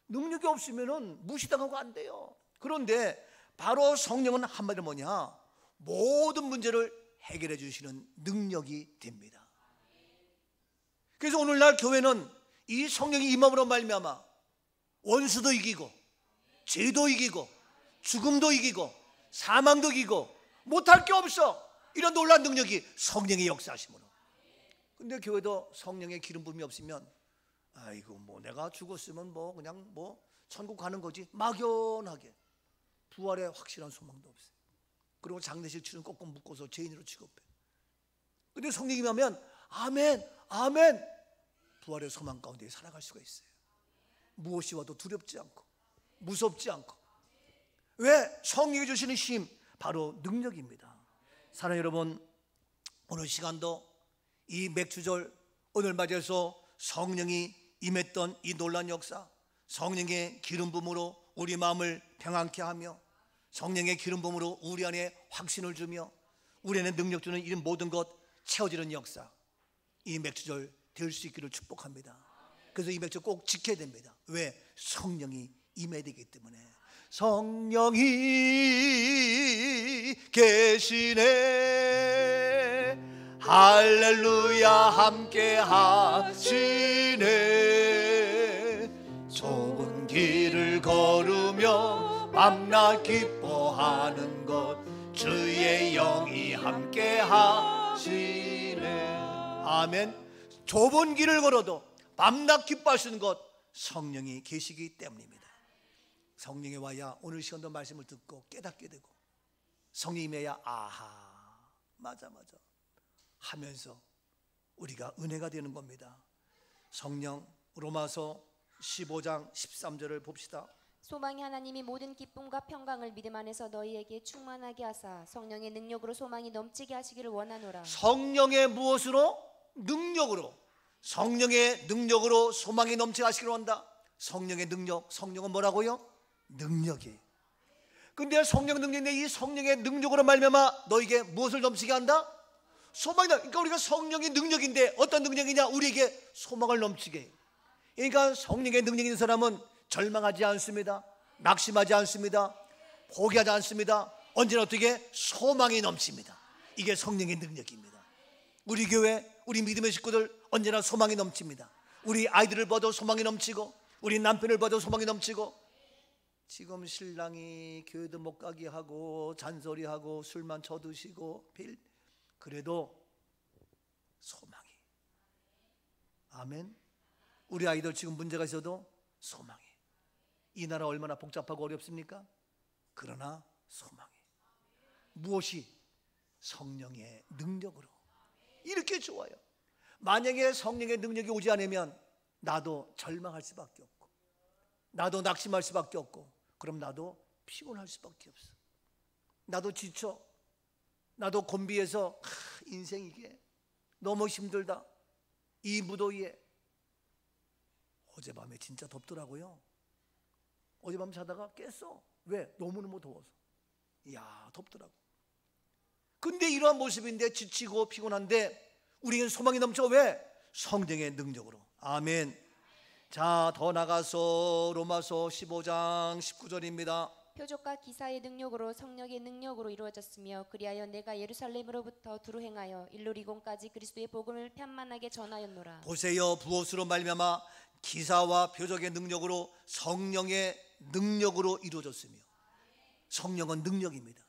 능력이 없으면은 무시당하고 안 돼요. 그런데 바로 성령은 한마디로 뭐냐? 모든 문제를 해결해 주시는 능력이 됩니다. 그래서 오늘날 교회는 이 성령이 임함으로 말미암아 원수도 이기고 죄도 이기고 죽음도 이기고 사망도 이기고 못할 게 없어. 이런 놀라운 능력이 성령의 역사하심으로. 근데 교회도 성령의 기름 부음이 없으면 아이고 뭐 내가 죽었으면 뭐 그냥 뭐 천국 가는 거지, 막연하게 부활의 확실한 소망도 없어요. 그리고 장례식 치르는 꼭꼭 묶어서 죄인으로 취급해. 근데 성령이 임하면 아멘 아멘, 부활의 소망 가운데 살아갈 수가 있어요. 무엇이 와도 두렵지 않고 무섭지 않고. 왜? 성령이 주시는 힘, 바로 능력입니다. 사랑하는 여러분, 오늘 시간도 이 맥주절 오늘 맞이해서 성령이 임했던 이 놀라운 역사, 성령의 기름 부음으로 우리 마음을 평안케 하며 성령의 기름 부음으로 우리 안에 확신을 주며 우리 안에 능력 주는 이 모든 것 채워지는 역사, 이 맥주절 될 수 있기를 축복합니다. 그래서 이 맥주절 꼭 지켜야 됩니다. 왜? 성령이 임해야 되기 때문에. 성령이 계시네, 할렐루야 함께 하시네. 좁은 길을 걸으며 밤낮 기뻐하는 것 주의 영이 함께 하시네. 아멘. 좁은 길을 걸어도 밤낮 기뻐하시는 것 성령이 계시기 때문입니다. 성령이 와야 오늘 시간도 말씀을 듣고 깨닫게 되고 성령이 임해야 아하 맞아 하면서 우리가 은혜가 되는 겁니다. 성령, 로마서 15장 13절을 봅시다. 소망이 하나님이 모든 기쁨과 평강을 믿음 안에서 너희에게 충만하게 하사 성령의 능력으로 소망이 넘치게 하시기를 원하노라. 성령의 무엇으로? 능력으로. 성령의 능력으로 소망이 넘치게 하시기를 원한다. 성령의 능력, 성령은 뭐라고요? 능력이. 근데 성령 능력인데 이 성령의 능력으로 말미암아 너에게 무엇을 넘치게 한다? 소망이다. 그러니까 우리가 성령의 능력인데 어떤 능력이냐? 우리에게 소망을 넘치게 해요. 그러니까 성령의 능력이 있는 사람은 절망하지 않습니다. 낙심하지 않습니다. 포기하지 않습니다. 언제나 어떻게? 소망이 넘칩니다. 이게 성령의 능력입니다. 우리 교회, 우리 믿음의 식구들 언제나 소망이 넘칩니다. 우리 아이들을 봐도 소망이 넘치고 우리 남편을 봐도 소망이 넘치고. 지금 신랑이 교회도 못 가게 하고 잔소리하고 술만 쳐드시고 그래도 소망이. 아멘. 우리 아이들 지금 문제가 있어도 소망이. 이 나라 얼마나 복잡하고 어렵습니까? 그러나 소망이. 무엇이? 성령의 능력으로. 이렇게 좋아요. 만약에 성령의 능력이 오지 않으면 나도 절망할 수밖에 없고, 나도 낙심할 수밖에 없고, 그럼 나도 피곤할 수밖에 없어. 나도 지쳐. 나도 곤비해서 인생 이게 너무 힘들다. 이 무더위에. 어젯밤에 진짜 덥더라고요. 어젯밤 자다가 깼어. 왜? 너무너무 더워서. 이야, 덥더라고. 근데 이러한 모습인데 지치고 피곤한데 우리는 소망이 넘쳐. 왜? 성령의 능력으로. 아멘. 자, 더 나가서 로마서 15장 19절입니다. 표적과 기사의 능력으로 성령의 능력으로 이루어졌으며 그리하여 내가 예루살렘으로부터 두루 행하여 일루리곤까지 그리스도의 복음을 편만하게 전하였노라. 보세요. 무엇으로 말미암아? 기사와 표적의 능력으로, 성령의 능력으로 이루어졌으며. 성령은 능력입니다.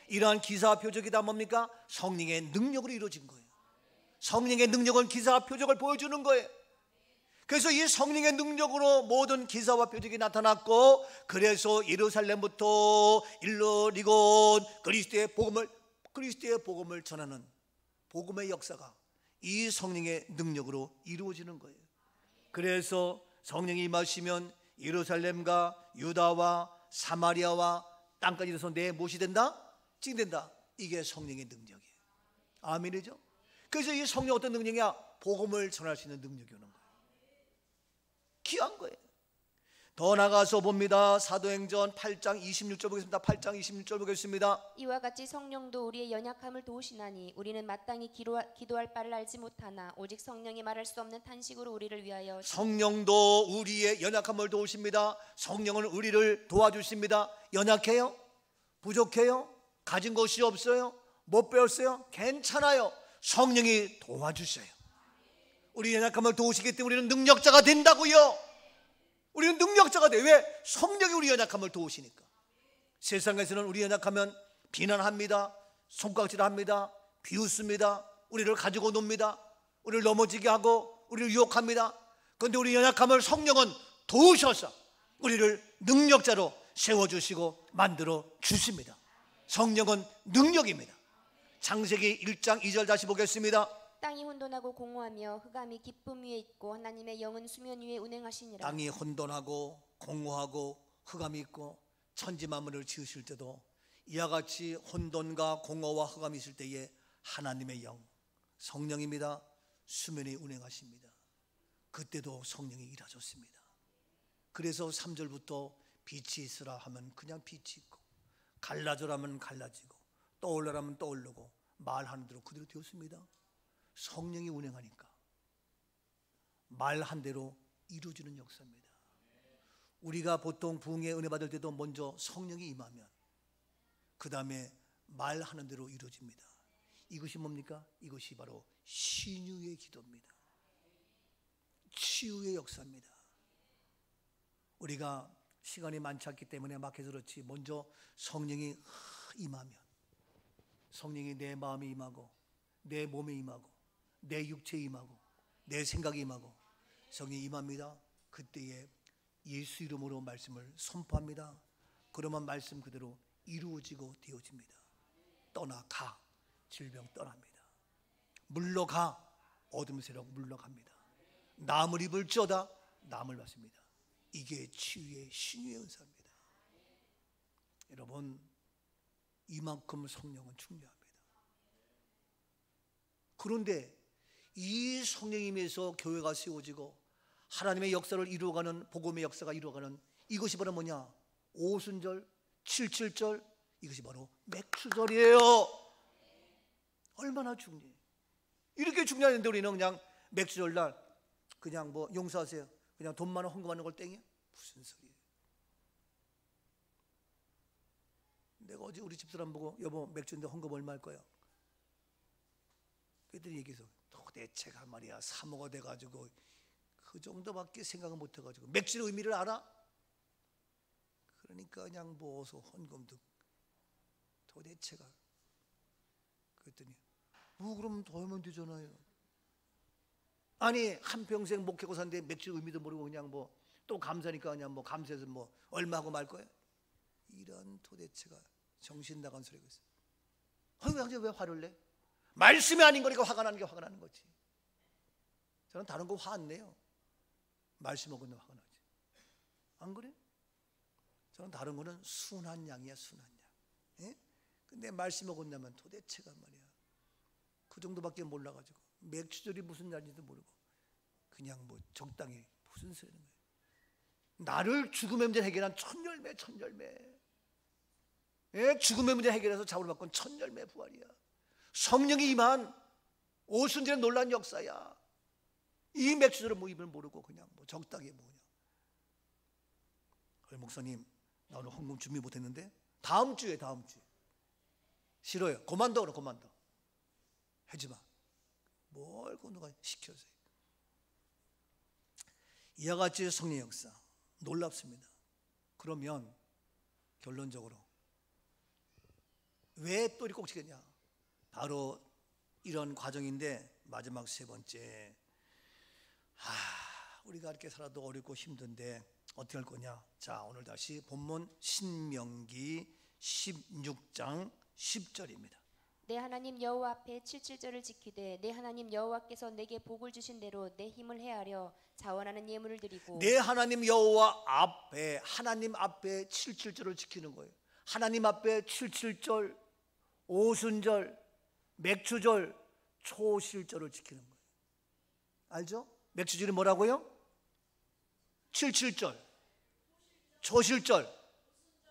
이러한 기사와 표적이 다 뭡니까? 성령의 능력으로 이루어진 거예요. 성령의 능력은 기사와 표적을 보여주는 거예요. 그래서 이 성령의 능력으로 모든 기사와 표적이 나타났고, 그래서 예루살렘부터 일러리곤 그리스도의 복음을 전하는 복음의 역사가 이 성령의 능력으로 이루어지는 거예요. 그래서 성령이 임하시면 예루살렘과 유다와 사마리아와 땅까지 이르러서 내 무엇이 된다? 증된다. 이게 성령의 능력이에요. 아멘이죠? 그래서 이 성령 어떤 능력이야? 복음을 전할 수 있는 능력이 오는 거예요. 귀한 거예요. 더 나가서 봅니다. 사도행전 8장 26절 보겠습니다. 8장 26절 보겠습니다. 이와 같이 성령도 우리의 연약함을 도우시나니 우리는 마땅히 기도할 바를 알지 못하나 오직 성령이 말할 수 없는 탄식으로 우리를 위하여. 성령도 우리의 연약함을 도우십니다. 성령은 우리를 도와주십니다. 연약해요? 부족해요? 가진 것이 없어요? 못 배웠어요? 괜찮아요. 성령이 도와주셔요. 우리 연약함을 도우시기 때문에 우리는 능력자가 된다고요. 우리는 능력자가 돼. 왜? 성령이 우리 연약함을 도우시니까. 세상에서는 우리 연약하면 비난합니다. 손가락질합니다. 비웃습니다. 우리를 가지고 놉니다. 우리를 넘어지게 하고 우리를 유혹합니다. 그런데 우리 연약함을 성령은 도우셔서 우리를 능력자로 세워주시고 만들어 주십니다. 성령은 능력입니다. 창세기 1장 2절 다시 보겠습니다. 땅이 혼돈하고 공허하며 흑암이 기쁨 위에 있고 하나님의 영은 수면 위에 운행하시니라. 땅이 혼돈하고 공허하고 흑암이 있고 천지 만물을 지으실 때도 이와 같이 혼돈과 공허와 흑암이 있을 때에 하나님의 영, 성령입니다. 수면에 운행하십니다. 그때도 성령이 일하셨습니다. 그래서 3절부터 빛이 있으라 하면 그냥 빛이 있고, 갈라져라 하면 갈라지고, 떠올라라 하면 떠오르고, 말하는 대로 그대로 되었습니다. 성령이 운행하니까 말한 대로 이루어지는 역사입니다. 우리가 보통 부흥의 은혜 받을 때도 먼저 성령이 임하면 그 다음에 말하는 대로 이루어집니다. 이것이 뭡니까? 이것이 바로 신유의 기도입니다. 치유의 역사입니다. 우리가 시간이 많지 않기 때문에 막해서 그렇지, 먼저 성령이 임하면, 성령이 내 마음에 임하고 내 몸에 임하고 내 육체에 임하고 내 생각에 임하고 성령이 임합니다. 그때에 예수 이름으로 말씀을 선포합니다. 그러면 말씀 그대로 이루어지고 되어집니다. 떠나가, 질병 떠납니다. 물러가, 어둠 세력 물러갑니다. 남을 입을지어다, 남을 받습니다. 이게 치유의 신유의 은사입니다. 여러분, 이만큼 성령은 중요합니다. 그런데 이 성령임에서 교회가 세워지고 하나님의 역사를 이루어가는, 복음의 역사가 이루어가는 이것이 바로 뭐냐? 오순절, 77절, 이것이 바로 맥주절이에요. 얼마나 중요해. 이렇게 중요한데 우리는 그냥 맥주절날 그냥 뭐 용서하세요, 그냥 돈 많은 헌금하는 걸 땡이야? 무슨 소리예요. 내가 어제 우리 집사람 보고 여보 맥주인데 헌금 얼마 할 거야? 그랬더니 얘기해서 도대체가 말이야 사모가 돼가지고 그 정도밖에 생각을 못 해가지고 맥주의 의미를 알아? 그러니까 그냥 뭐 어서 헌금도 도대체가. 그랬더니 뭐 그럼 더 하면 되잖아요. 아니 한평생 목회고 사는데 맥주 의미도 모르고 그냥 뭐 또 감사니까 그냥 뭐 감사해서 뭐 얼마 하고 말 거야? 이런 도대체가 정신 나간 소리가 있어. 형제 왜 화를 내? 말씀이 아닌 거니까 화가 나는 게 화가 나는 거지. 저는 다른 거 화 안 내요. 말씀 어긋나 화가 나지. 안 그래? 저는 다른 거는 순한 양이야, 순한 양. 예? 근데 말씀 어긋나면 도대체가 말이야. 그 정도밖에 몰라가지고 맥주절이 무슨 날인지도 모르고 그냥 뭐 적당히 무슨 소리는 거야. 나를 죽음의 문제 해결한 천열매, 천열매. 예? 죽음의 문제 해결해서 자우를 바꾼 천열매 부활이야. 성령이 임한 오순절의 놀라운 역사야. 이 맥주절의 모임을 모르고 그냥 뭐 적당히 뭐냐. 그래 목사님 나 오늘 헌금 준비 못했는데 다음 주에 싫어요. 그만둬 그래 그만둬. 하지마. 뭘 누가 시켜서. 이와 같이 성령 역사 놀랍습니다. 그러면 결론적으로 왜 또 이렇게 꼭 지켰냐? 바로 이런 과정인데 마지막 세 번째. 우리가 이렇게 살아도 어렵고 힘든데 어떻게 할 거냐? 자, 오늘 다시 본문 신명기 16장 10절입니다. 내 하나님 여호와 앞에 77절을 지키되 내 하나님 여호와께서 내게 복을 주신 대로 내 힘을 헤아려 자원하는 예물을 드리고. 내 하나님 여호와 앞에, 하나님 앞에 77절을 지키는 거예요. 하나님 앞에 77절, 오순절, 맥주절, 초실절을 지키는 거예요. 알죠? 맥주절이 뭐라고요? 77절, 초실절,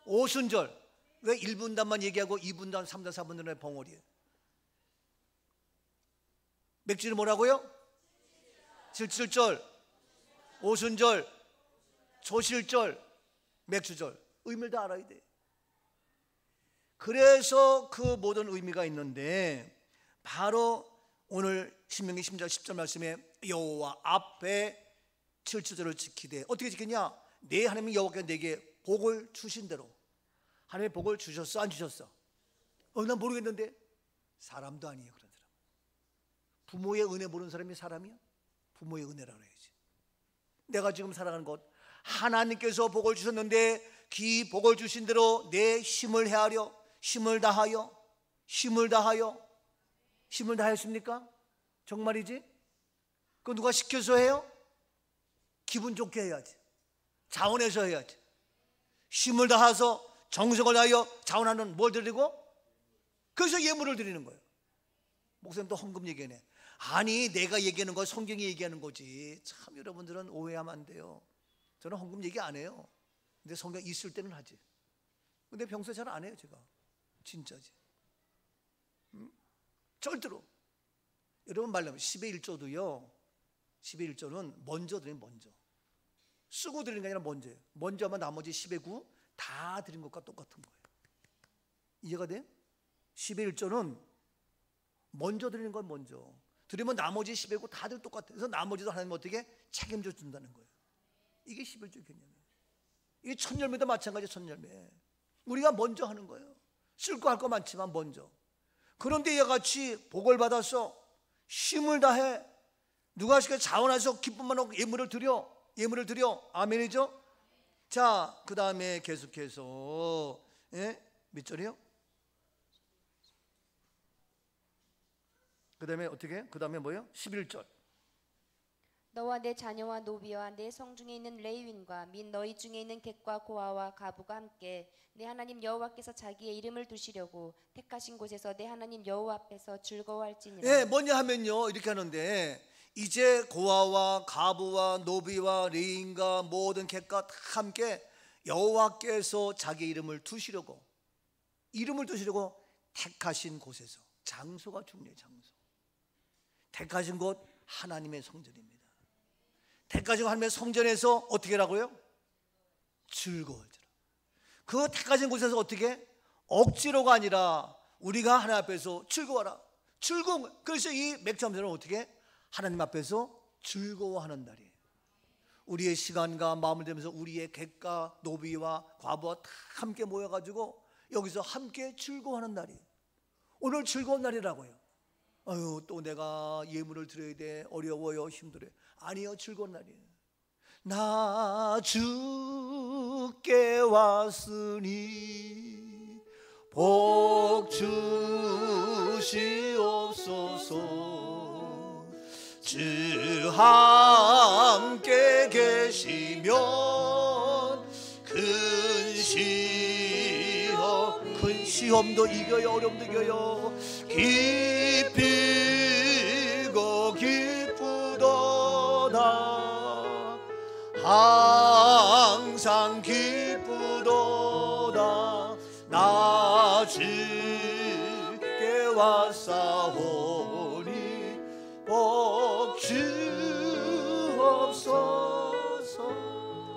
오순절. 왜 1분단만 얘기하고 2분단, 3단, 4분단의 벙어리예요? 맥주절이 뭐라고요? 77절, 오순절, 초실절, 맥주절. 의미를 다 알아야 돼. 그래서 그 모든 의미가 있는데 바로 오늘 신명기 10장 10절 말씀에 여호와 앞에 77절을 지키되 어떻게 지키냐? 내 하나님 여호와께서 내게 복을 주신 대로. 하나님의 복을 주셨어 안 주셨어? 난 모르겠는데. 사람도 아니에요. 그런 사람. 부모의 은혜 모르는 사람이 사람이야? 부모의 은혜라 그래야지. 내가 지금 살아가는 것 하나님께서 복을 주셨는데 그 복을 주신 대로 내 힘을 헤아려 힘을 다하였습니까? 정말이지? 그거 누가 시켜서 해요? 기분 좋게 해야지. 자원해서 해야지. 힘을 다해서 정성을 다하여 자원하는 뭘 드리고? 그래서 예물을 드리는 거예요. 목사님도 헌금 얘기하네. 아니 내가 얘기하는 거 성경이 얘기하는 거지. 참 여러분들은 오해하면 안 돼요. 저는 헌금 얘기 안 해요. 근데 성경 있을 때는 하지. 근데 평소에 잘 안 해요 제가. 진짜지. 절대로. 여러분 말하면 10의 1조도요 10의 1조는 먼저 드리는 먼저 쓰고 드리는 게 아니라 먼저예요. 먼저 하면 나머지 10의 9 다 드린 것과 똑같은 거예요. 이해가 돼요? 10의 1조는 먼저 드리는 건 먼저 드리면 나머지 10의 9 다들 똑같아요. 그래서 나머지도 하나님 어떻게 책임져 준다는 거예요. 이게 11조 개념이에요. 이 천열매도 마찬가지예요. 천열매 우리가 먼저 하는 거예요. 쓸 거 할 거 많지만 먼저. 그런데 이와 같이 복을 받아서 힘을 다해 누가 시켜 자원해서 기쁨만 하고 예물을 드려. 아멘이죠? 자, 그 다음에 계속해서 몇 절이요? 그 다음에 어떻게? 그 다음에 뭐예요? 11절. 너와 내 자녀와 노비와 내 성중에 있는 레위인과 및 너희 중에 있는 객과 고아와 가부가 함께 내 하나님 여호와께서 자기의 이름을 두시려고 택하신 곳에서 내 하나님 여호와 앞에서 즐거워할지니라. 예, 뭐냐 하면요 이렇게 하는데 이제 고아와 가부와 노비와 레위인과 모든 객과 다 함께 여호와께서 자기 이름을 두시려고 택하신 곳에서. 장소가 중요해요. 장소. 택하신 곳 하나님의 성전입니다. 택하신 하나님의 성전에서 어떻게 하라고요? 즐거워하라. 그 택하신 곳에서 어떻게? 억지로가 아니라 우리가 하나님 앞에서 즐거워하라. 즐거운. 그래서 이 맥주 함선은 어떻게? 하나님 앞에서 즐거워하는 날이에요. 우리의 시간과 마음을 들면서 우리의 객과 노비와 과부와 다 함께 모여가지고 여기서 함께 즐거워하는 날이에요. 오늘 즐거운 날이라고요. 아유, 또 내가 예물을 드려야 돼. 어려워요, 힘들어요. 아니요, 즐거운 날이에요. 나 주께 왔으니 복 주시옵소서. 주 함께 계시면 큰 시험도 이겨요, 어려움도 이겨요. 기쁘고 기쁘도다. 항상 기쁘도다. 나 주께 왔사오니 복 주옵소서.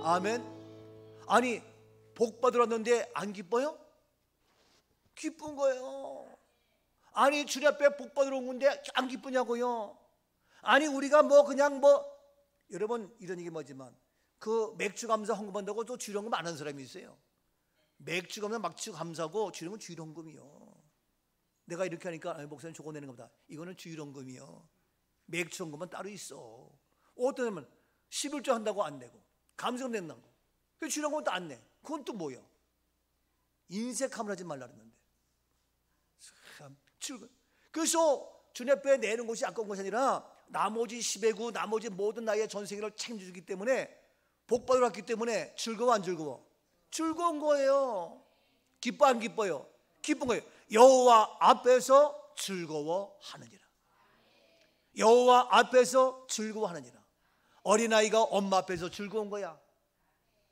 아멘. 아니, 복 받으러 왔는데 안 기뻐요? 기쁜 거예요. 아니, 주님 앞에 복 받으러 온 건데 안 기쁘냐고요? 아니, 우리가 그냥 여러분, 이런 얘기 뭐지만 그 맥주 감사 헌금한다고 또 주일헌금 안 하는 사람이 있어요. 맥주 감사 막주 감사고 주일헌금은 주일헌금이요. 내가 이렇게 하니까 목사님 저거 내는 겁니다. 이거는 주일헌금이요. 맥주 헌금은 따로 있어. 어떤 사람은 11조 한다고 안 내고 감사금 낸다고 그 주일헌금은 또 안 내. 그건 또 뭐예요? 인색함을 하지 말라 그랬는데 참 즐거워. 그래서 주님 앞에 내는 것이 아까운 것이 아니라 나머지 10의 9 나머지 모든 나의 전생애를 책임지기 때문에 복 받으러 왔기 때문에 즐거워 안 즐거워? 즐거운 거예요. 기뻐 안 기뻐요? 기쁜 거예요. 여호와 앞에서 즐거워하느니라. 여호와 앞에서 즐거워하느니라. 어린아이가 엄마 앞에서 즐거운 거야.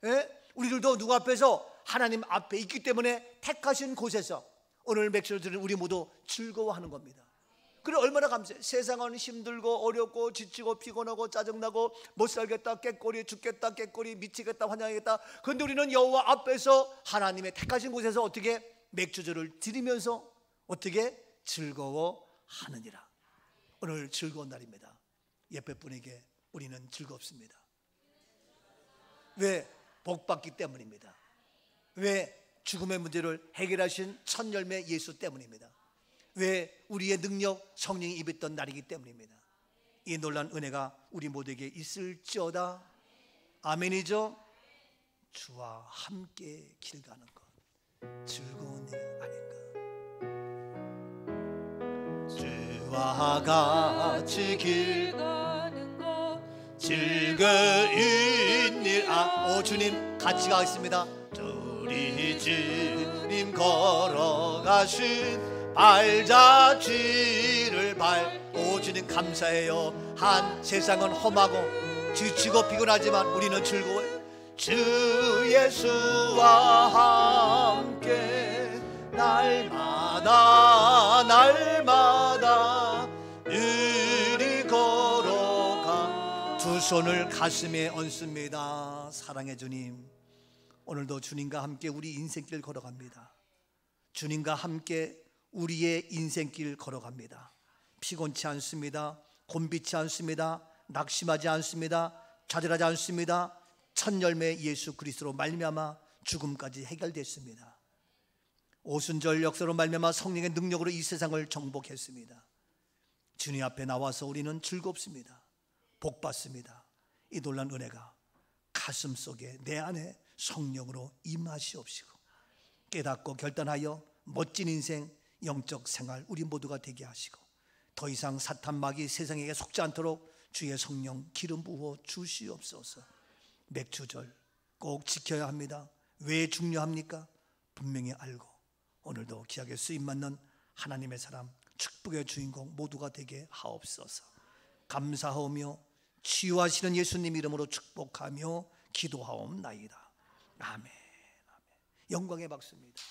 예? 우리들도 누구 앞에서? 하나님 앞에 있기 때문에 택하신 곳에서 오늘 맥주를 들은 우리 모두 즐거워하는 겁니다. 그래, 얼마나 감사해. 세상은 힘들고 어렵고 지치고 피곤하고 짜증나고 못 살겠다, 깨꼬리 죽겠다, 깨꼬리 미치겠다, 환장하겠다. 그런데 우리는 여호와 앞에서 하나님의 택하신 곳에서 어떻게 맥주를 드리면서 어떻게 즐거워하느니라. 오늘 즐거운 날입니다. 예쁜 분에게 우리는 즐겁습니다. 왜? 복 받기 때문입니다. 왜? 죽음의 문제를 해결하신 첫 열매 예수 때문입니다. 왜? 우리의 능력 성령이 입었던 날이기 때문입니다. 이 놀라운 은혜가 우리 모두에게 있을지어다. 아멘이죠. 주와 함께 길 가는 것 즐거운 일 아닌가. 주와 같이 길 가는 것 즐거운 일. 주님 같이 가겠습니다. 우리 주님 걸어가신 발자취를 밟고 주님 감사해요. 한 세상은 험하고 지치고 피곤하지만 우리는 즐거워요. 주 예수와 함께 날마다 우리 걸어가. 두 손을 가슴에 얹습니다. 사랑의 주님, 오늘도 주님과 함께 우리 인생길 걸어갑니다. 주님과 함께 우리의 인생길 걸어갑니다. 피곤치 않습니다. 곤비치 않습니다. 낙심하지 않습니다. 좌절하지 않습니다. 첫 열매 예수 그리스도로 말미암아 죽음까지 해결됐습니다. 오순절 역사로 말미암아 성령의 능력으로 이 세상을 정복했습니다. 주님 앞에 나와서 우리는 즐겁습니다. 복 받습니다. 이 놀란 은혜가 가슴 속에 내 안에 성령으로 임하시옵시고 깨닫고 결단하여 멋진 인생 영적 생활 우리 모두가 되게 하시고 더 이상 사탄 마귀 세상에게 속지 않도록 주의 성령 기름 부어 주시옵소서. 맥주절 꼭 지켜야 합니다. 왜 중요합니까? 분명히 알고 오늘도 귀하게 쓰임받는 하나님의 사람 축복의 주인공 모두가 되게 하옵소서. 감사하오며 치유하시는 예수님 이름으로 축복하며 기도하옵나이다. 아멘. 영광의 박수입니다.